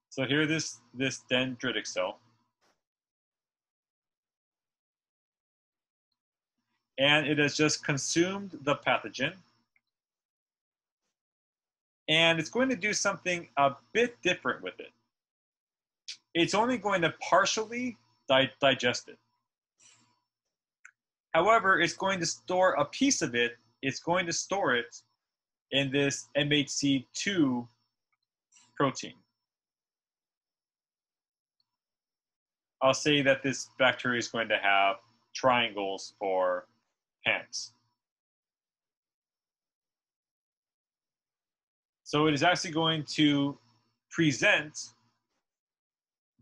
So here this dendritic cell. And it has just consumed the pathogen. And it's going to do something a bit different with it. It's only going to partially digest it. However, it's going to store a piece of it. It's going to store it in this MHC2 protein. I'll say that this bacteria is going to have triangles for hands. So it is actually going to present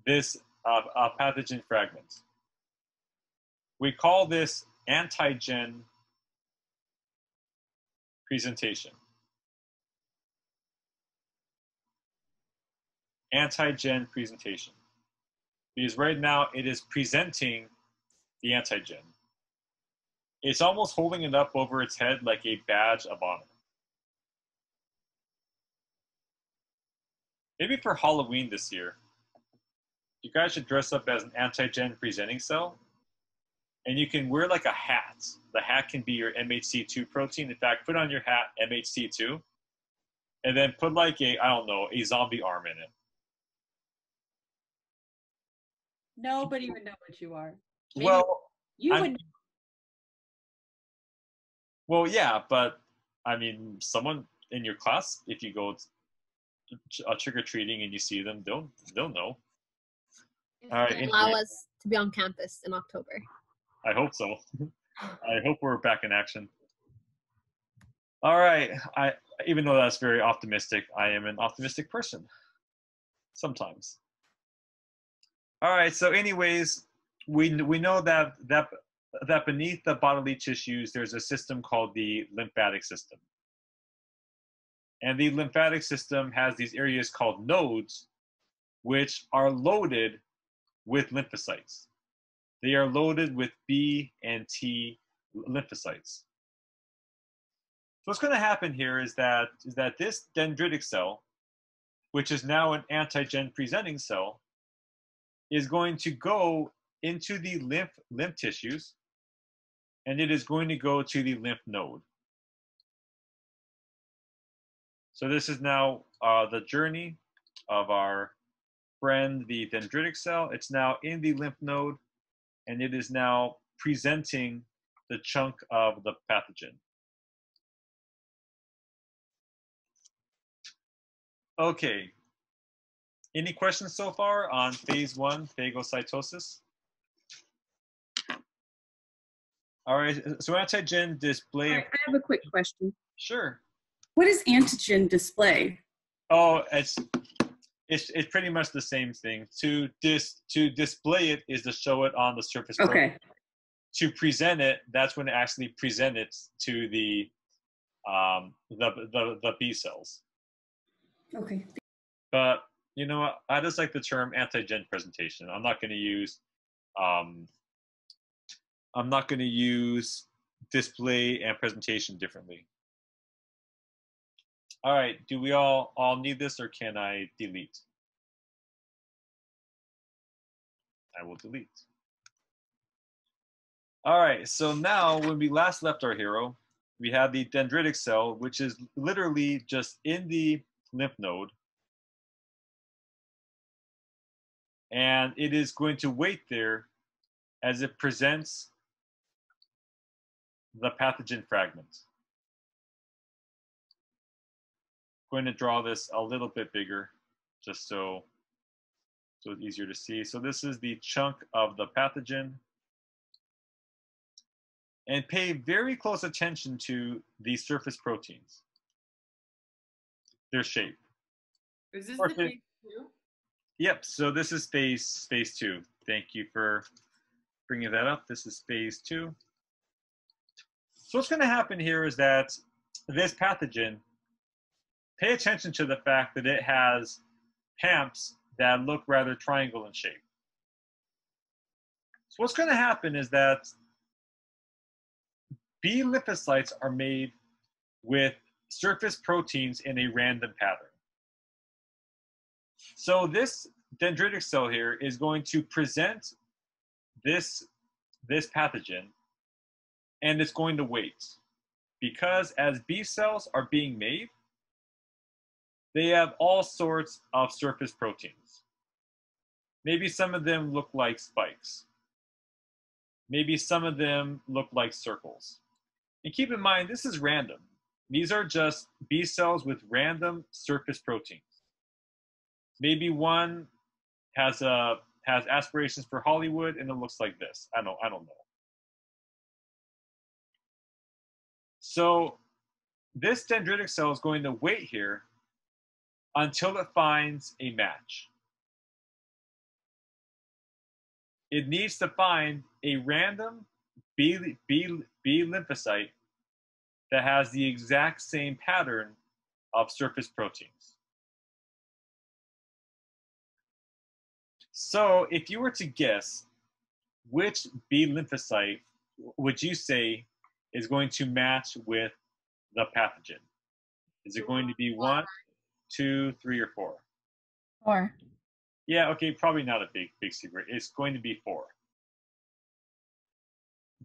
this pathogen fragment. We call this antigen presentation. Antigen presentation. Because right now it is presenting the antigen. It's almost holding it up over its head like a badge of honor. Maybe for Halloween this year, you guys should dress up as an antigen presenting cell. And you can wear like a hat. The hat can be your MHC2 protein. In fact, put on your hat MHC2. And then put like a, I don't know, a zombie arm in it. Nobody would know what you are. Maybe Well, you would. Well, yeah, but I mean, someone in your class, if you go trick-or-treating and you see them, they'll know. All right. Allow us to be on campus in October. I hope so. I hope we're back in action. All right. Even though that's very optimistic, I am an optimistic person. Sometimes. All right. So, anyways, we know that beneath the bodily tissues, there's a system called the lymphatic system. And the lymphatic system has these areas called nodes, which are loaded with lymphocytes. They are loaded with B and T lymphocytes. So what's going to happen here is that this dendritic cell, which is now an antigen presenting cell, is going to go into the lymph tissues, and it is going to go to the lymph node. So this is now the journey of our friend, the dendritic cell. It's now in the lymph node, and it is now presenting the chunk of the pathogen. Okay. Any questions so far on phase 1, phagocytosis? All right, so antigen display. I have a quick question. Sure. What is antigen display? Oh, it's pretty much the same thing. To display it is to show it on the surface. Okay. Protein. To present it, that's when it actually present it to the B cells. Okay. But you know what? I just like the term antigen presentation. I'm not going to use display and presentation differently. All right, do we all need this, or can I delete? I will delete. All right, so now when we last left our hero, we had the dendritic cell, which is literally just in the lymph node. And it is going to wait there as it presents the pathogen fragment. I'm going to draw this a little bit bigger, just so it's easier to see. So this is the chunk of the pathogen. And pay very close attention to the surface proteins, their shape. Is this the phase 2? Yep, so this is phase 2. Thank you for bringing that up. This is phase 2. So what's going to happen here is that this pathogen, pay attention to the fact that it has PAMPs that look rather triangle in shape. So what's going to happen is that B lymphocytes are made with surface proteins in a random pattern. So this dendritic cell here is going to present this pathogen, and it's going to wait. Because as B cells are being made, they have all sorts of surface proteins. Maybe some of them look like spikes. Maybe some of them look like circles. And keep in mind, this is random. These are just B cells with random surface proteins. Maybe one has aspirations for Hollywood and it looks like this. I don't know. So this dendritic cell is going to wait here until it finds a match. It needs to find a random B lymphocyte that has the exact same pattern of surface proteins. So if you were to guess, which B lymphocyte would you say is going to match with the pathogen? Is it going to be 1, 2, 3, or 4? 4. Yeah, okay, probably not a big secret. It's going to be 4.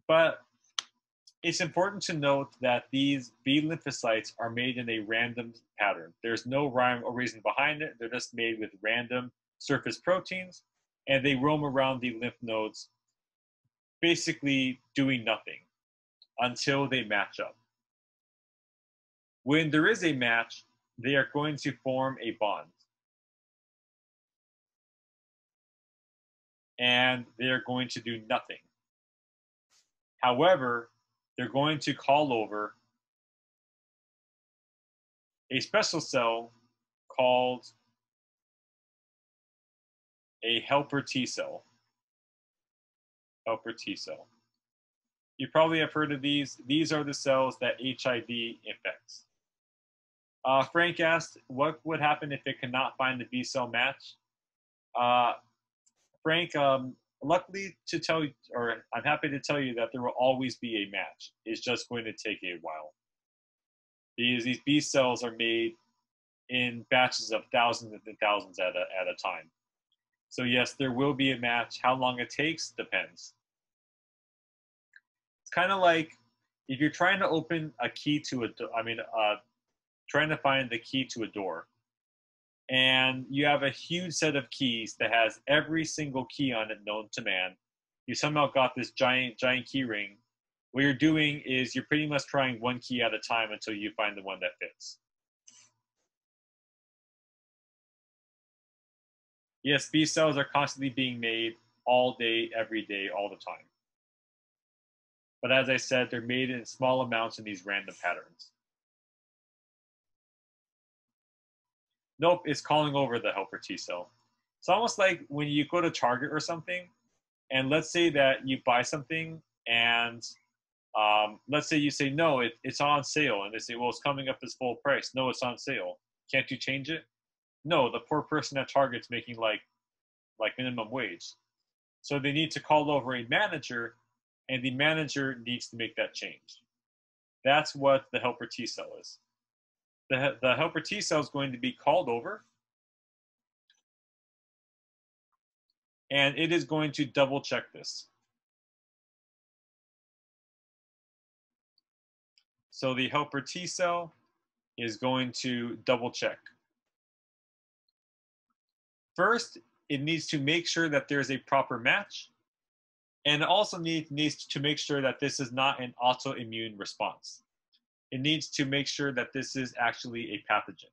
But it's important to note that these B lymphocytes are made in a random pattern. There's no rhyme or reason behind it. They're just made with random surface proteins, and they roam around the lymph nodes, basically doing nothing until they match up. When there is a match, they are going to form a bond. And they are going to do nothing. However, they're going to call over a special cell called a helper T cell. Helper T cell. You probably have heard of these. These are the cells that HIV infects. Frank asked, what would happen if it cannot find the B cell match? Frank, luckily to tell you, or I'm happy to tell you that there will always be a match. It's just going to take a while. These B cells are made in batches of thousands and thousands at a time. So yes, there will be a match. How long it takes depends. It's kind of like if you're trying to open a key to trying to find the key to a door, and you have a huge set of keys that has every single key on it known to man. You somehow got this giant key ring. What you're doing is you're pretty much trying one key at a time until you find the one that fits. Yes, B cells are constantly being made all day, every day, all the time. But as I said, they're made in small amounts in these random patterns. Nope, it's calling over the helper T cell. It's almost like when you go to Target or something, and let's say that you buy something, and let's say you say, no, it's on sale. And they say, well, it's coming up as full price. No, it's on sale. Can't you change it? No, the poor person at Target's making like minimum wage. So they need to call over a manager, and the manager needs to make that change. That's what the helper T cell is. The helper T cell is going to be called over, and it is going to double check this. So the helper T cell is going to double check. First, it needs to make sure that there's a proper match, and it also needs to make sure that this is not an autoimmune response. It needs to make sure that this is actually a pathogen.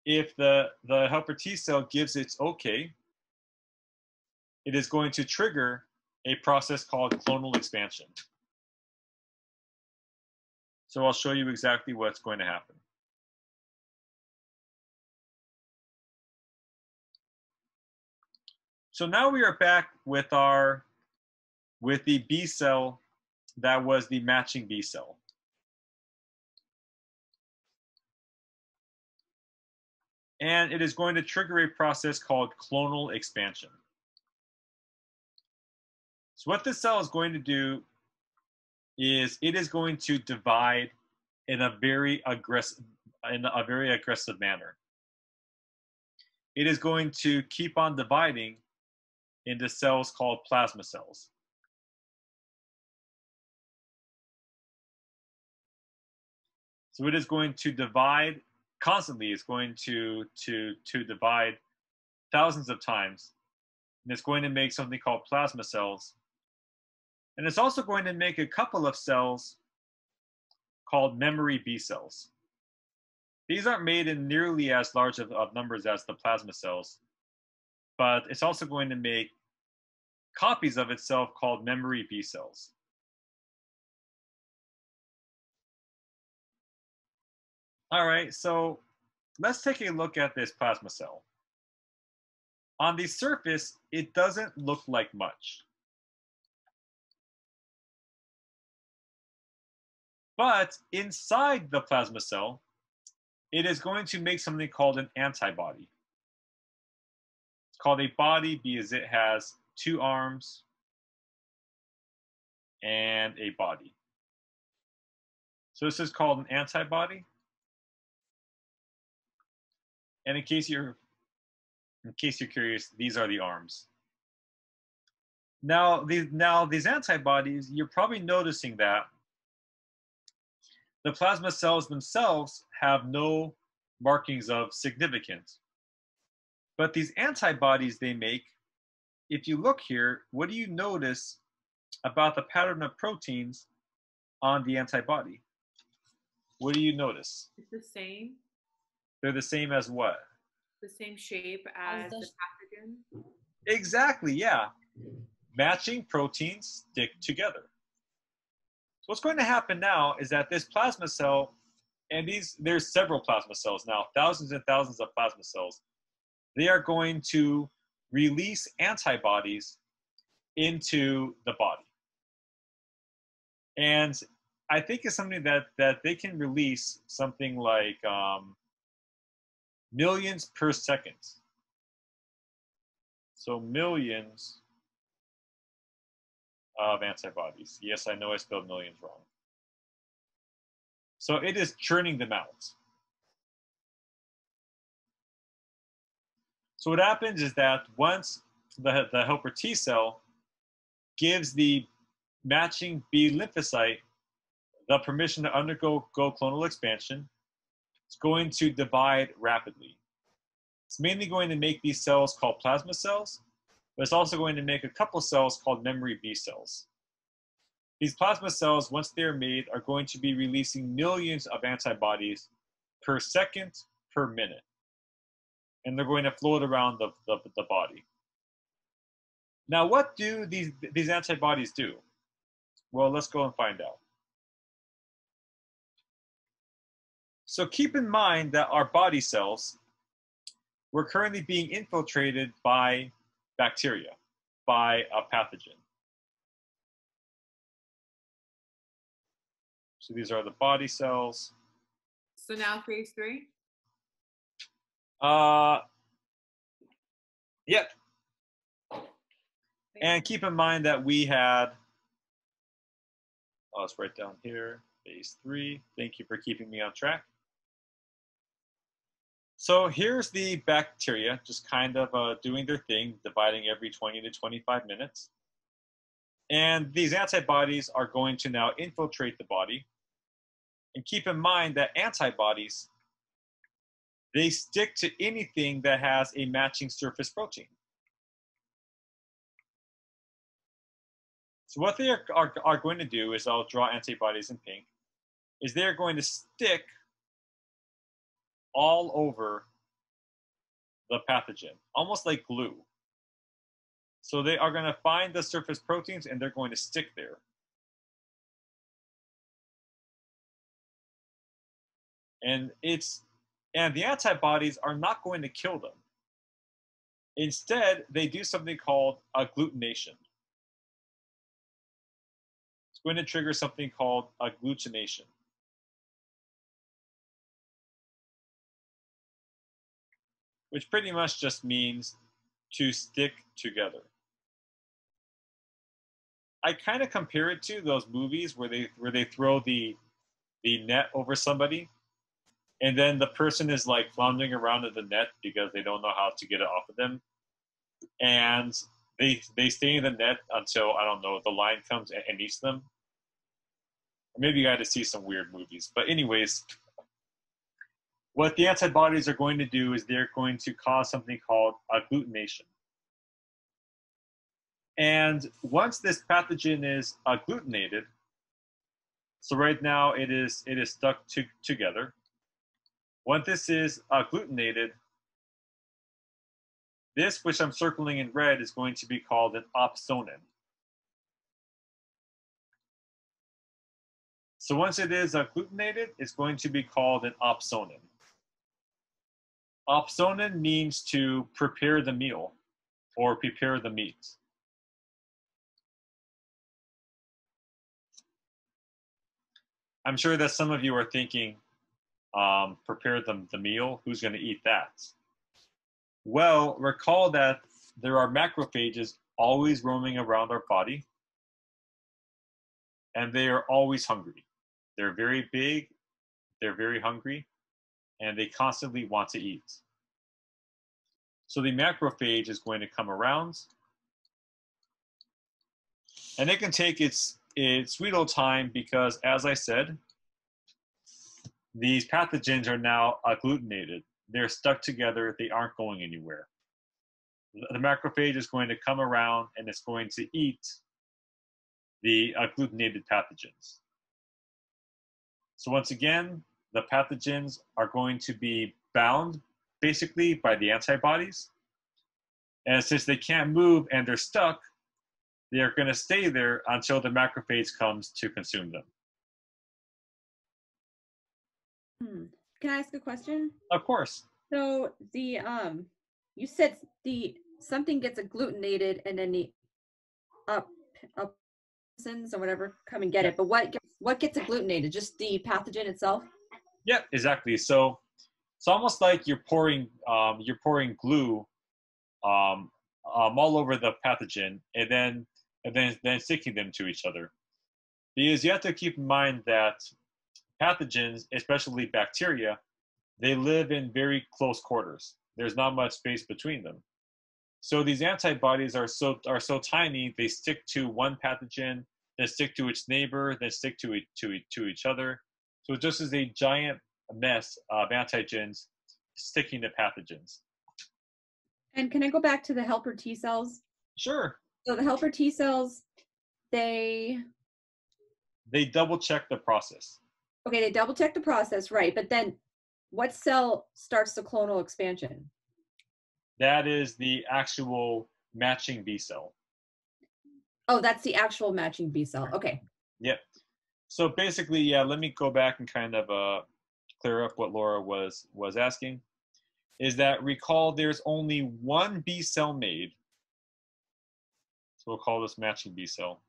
If the helper T cell gives its okay, it is going to trigger a process called clonal expansion. So I'll show you exactly what's going to happen. So now we are back with the B cell that was the matching B cell. And it is going to trigger a process called clonal expansion. So what this cell is going to do is it is going to divide in a very aggressive manner. It is going to keep on dividing into cells called plasma cells. So it is going to divide constantly. It's going to divide thousands of times. And it's going to make something called plasma cells. And it's also going to make a couple of cells called memory B cells. These aren't made in nearly as large of numbers as the plasma cells, but it's also going to make copies of itself called memory B cells. All right, so let's take a look at this plasma cell. On the surface, it doesn't look like much. But inside the plasma cell, it is going to make something called an antibody. It's called a body because it has 2 arms and a body. So this is called an antibody. And in case you're curious, these are the arms. Now these antibodies, you're probably noticing that the plasma cells themselves have no markings of significance. But these antibodies they make, if you look here, what do you notice about the pattern of proteins on the antibody? What do you notice? It's the same. They're the same as what? The same shape as the pathogen. Exactly, yeah. Matching proteins stick together. So what's going to happen now is that this plasma cell, and there's several plasma cells now, thousands and thousands of plasma cells, they are going to release antibodies into the body. And I think it's something that they can release something like millions per second. So millions of antibodies. Yes, I know I spelled millions wrong. So it is churning them out. So what happens is that once the helper T cell gives the matching B lymphocyte the permission to undergo clonal expansion, it's going to divide rapidly. It's mainly going to make these cells called plasma cells, but it's also going to make a couple cells called memory B cells. These plasma cells, once they're made, are going to be releasing millions of antibodies per second, per minute. And they're going to float around the body. Now, what do these antibodies do? Well, let's go and find out. So keep in mind that our body cells were currently being infiltrated by bacteria, by a pathogen. So these are the body cells. So now phase 3? Yep. And keep in mind that we had, let's write down here, phase 3. Thank you for keeping me on track. So here's the bacteria just kind of doing their thing, dividing every 20 to 25 minutes. And these antibodies are going to now infiltrate the body. And keep in mind that antibodies, they stick to anything that has a matching surface protein. So what they are going to do is, I'll draw antibodies in pink, is they're going to stick all over the pathogen, almost like glue. So they are going to find the surface proteins and they're going to stick there. And the antibodies are not going to kill them. Instead, they do something called agglutination. It's going to trigger something called agglutination. Which pretty much just means to stick together. I kind of compare it to those movies where they throw the net over somebody, and then the person is like floundering around in the net because they don't know how to get it off of them, and they stay in the net until, I don't know, the lion comes and eats them. Or maybe you got to see some weird movies, but anyways. What the antibodies are going to do is they're going to cause something called agglutination. And once this pathogen is agglutinated, so right now it is stuck together. Once this is agglutinated, this, which I'm circling in red, is going to be called an opsonin. So once it is agglutinated, it's going to be called an opsonin. Opsonin means to prepare the meal or prepare the meat. I'm sure that some of you are thinking, prepare the meal, who's going to eat that? Well, recall that there are macrophages always roaming around our body, and they are always hungry. They're very big, they're very hungry, and they constantly want to eat. So the macrophage is going to come around, and it can take its sweet old time because, as I said, these pathogens are now agglutinated. They're stuck together, they aren't going anywhere. The macrophage is going to come around and it's going to eat the agglutinated pathogens. So once again, the pathogens are going to be bound basically by the antibodies. And since they can't move and they're stuck, they're going to stay there until the macrophage comes to consume them. Can I ask a question? Of course. So the you said something gets agglutinated and then the opsins or whatever come and get it. But what gets agglutinated? Just the pathogen itself? Yeah, exactly. So it's almost like you're pouring glue all over the pathogen and then sticking them to each other. Because you have to keep in mind that pathogens, especially bacteria, they live in very close quarters. There's not much space between them. So these antibodies are so tiny, they stick to one pathogen, then stick to its neighbor, then stick to each other. So it just is a giant mess of antigens sticking to pathogens. And can I go back to the helper T cells? Sure. So the helper T cells, they double check the process. Okay, they double check the process, right? But then what cell starts the clonal expansion? That is the actual matching B cell. Oh, that's the actual matching B cell. Okay. Yep. So basically, yeah, let me go back and kind of clear up what Laura was asking. Is that, recall there's only one B cell made. So we'll call this matching B cell.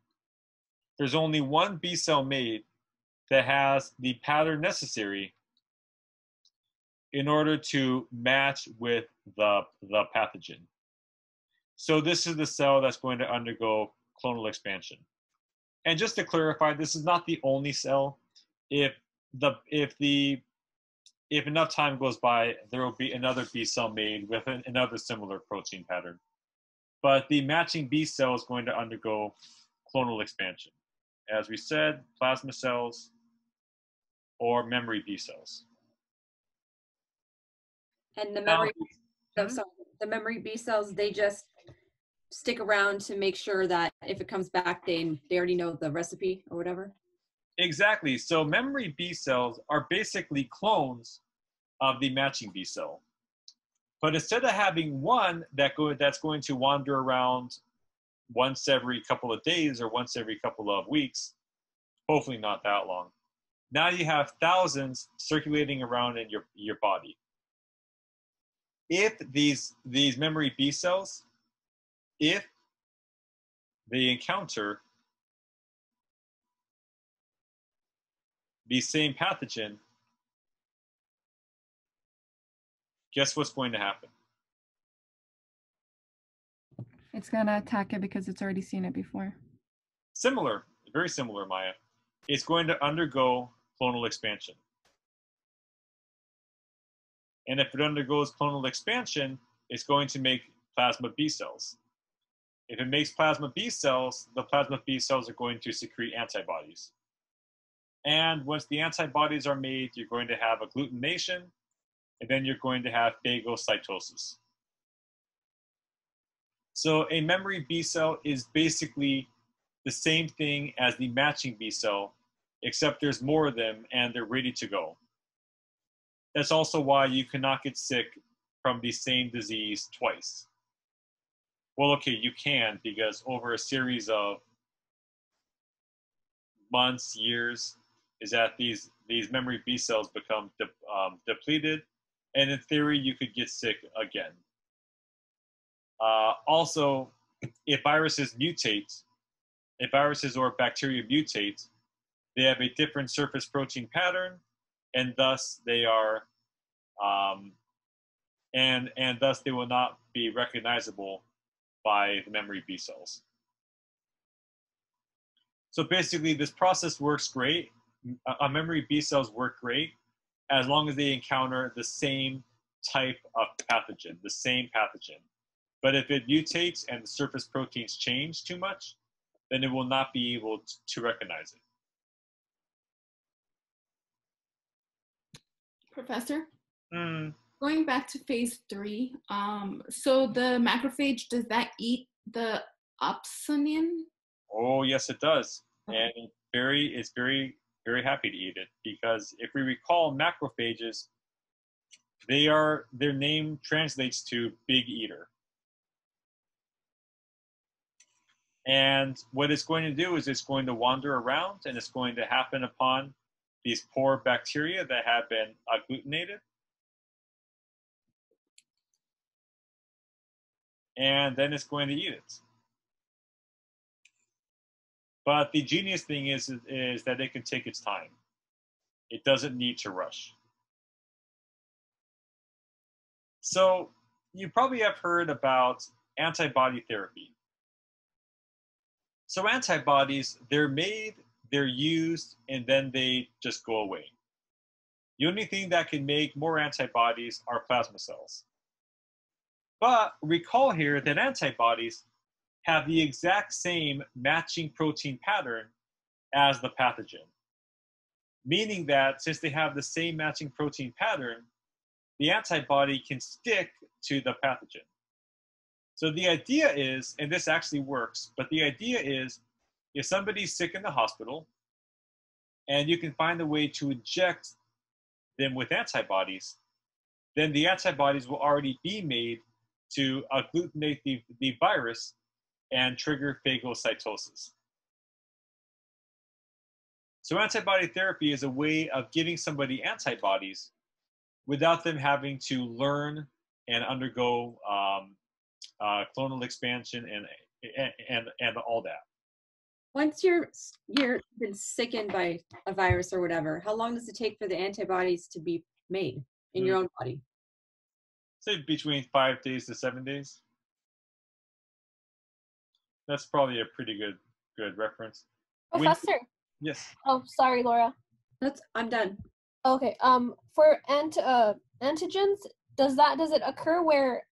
There's only one B cell made that has the pattern necessary in order to match with the pathogen. So this is the cell that's going to undergo clonal expansion. And just to clarify, this is not the only cell. If the if enough time goes by, there will be another B cell made with another similar protein pattern. But the matching B cell is going to undergo clonal expansion. As we said, plasma cells or memory B cells. And the Now, memory, the memory B cells, they just stick around to make sure that if it comes back, they already know the recipe or whatever. exactly. So memory B cells are basically clones of the matching B cell. But instead of having one that's going to wander around once every couple of days or once every couple of weeks, hopefully not that long, now you have thousands circulating around in your body. If these memory B cells, if they encounter the same pathogen, guess what's going to happen? It's gonna attack it because it's already seen it before. Similar, very similar, Maya. It's going to undergo clonal expansion. And if it undergoes clonal expansion, it's going to make plasma B cells. If it makes plasma B cells, the plasma B cells are going to secrete antibodies. And once the antibodies are made, you're going to have agglutination, and then you're going to have phagocytosis. So a memory B cell is basically the same thing as the matching B cell, except there's more of them and they're ready to go. That's also why you cannot get sick from the same disease twice. Well, okay, you can, because over a series of months, years, is that these memory B cells become depleted, and in theory, you could get sick again. Also, if viruses mutate, if viruses or bacteria mutate, they have a different surface protein pattern, and thus they are, and thus they will not be recognizable by the memory B cells. So basically, this process works great. Memory B cells work great as long as they encounter the same type of pathogen, the same pathogen. But if it mutates and the surface proteins change too much, then it will not be able to recognize it. Professor? Mm. Going back to phase 3, so the macrophage, does that eat the opsonium? Oh, yes, it does. And it's very, very happy to eat it, because if we recall, macrophages, their name translates to big eater. And what it's going to do is it's going to wander around, and it's going to happen upon these poor bacteria that have been agglutinated. And then it's going to eat it. But the genius thing is that it can take its time. It doesn't need to rush. So you probably have heard about antibody therapy. So antibodies, they're made, they're used, and then they just go away. The only thing that can make more antibodies are plasma cells. But recall here that antibodies have the exact same matching protein pattern as the pathogen. Meaning that since they have the same matching protein pattern, the antibody can stick to the pathogen. So the idea is, and this actually works, but the idea is if somebody's sick in the hospital and you can find a way to inject them with antibodies, then the antibodies will already be made to agglutinate the virus and trigger phagocytosis. So antibody therapy is a way of giving somebody antibodies without them having to learn and undergo clonal expansion and all that. Once you're been sickened by a virus or whatever, how long does it take for the antibodies to be made in your own body? Say between 5 days to 7 days. That's probably a pretty good reference. Professor. Yes. Oh, sorry, Laura. I'm done. Okay. For antigens, does it occur where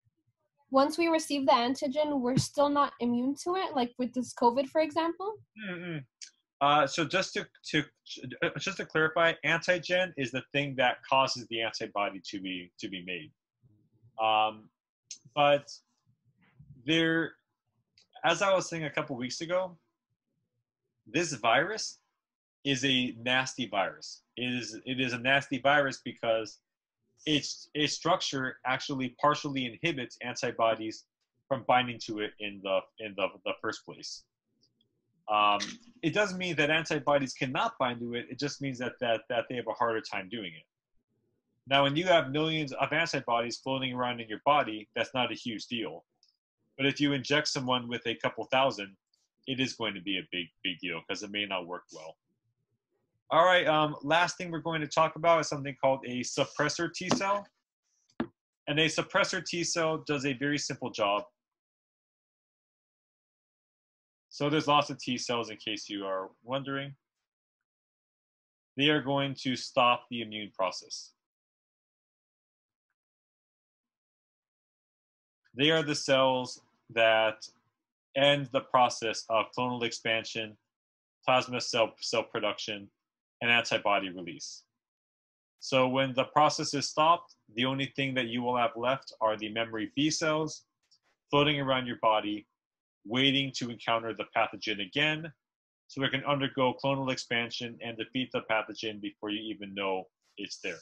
once we receive the antigen, we're still not immune to it, like with this COVID, for example? So just to clarify, antigen is the thing that causes the antibody to be made. But there, as I was saying a couple weeks ago, this virus is a nasty virus. It is a nasty virus because its structure actually partially inhibits antibodies from binding to it in the first place. It doesn't mean that antibodies cannot bind to it. It just means that they have a harder time doing it. Now, when you have millions of antibodies floating around in your body, that's not a huge deal. But if you inject someone with a couple thousand, it is going to be a big deal because it may not work well. All right, last thing we're going to talk about is something called a suppressor T cell. And a suppressor T cell does a very simple job. So there's lots of T cells in case you are wondering. They are going to stop the immune process. They are the cells that end the process of clonal expansion, plasma cell production, and antibody release. So when the process is stopped, the only thing that you will have left are the memory B cells floating around your body, waiting to encounter the pathogen again, so it can undergo clonal expansion and defeat the pathogen before you even know it's there.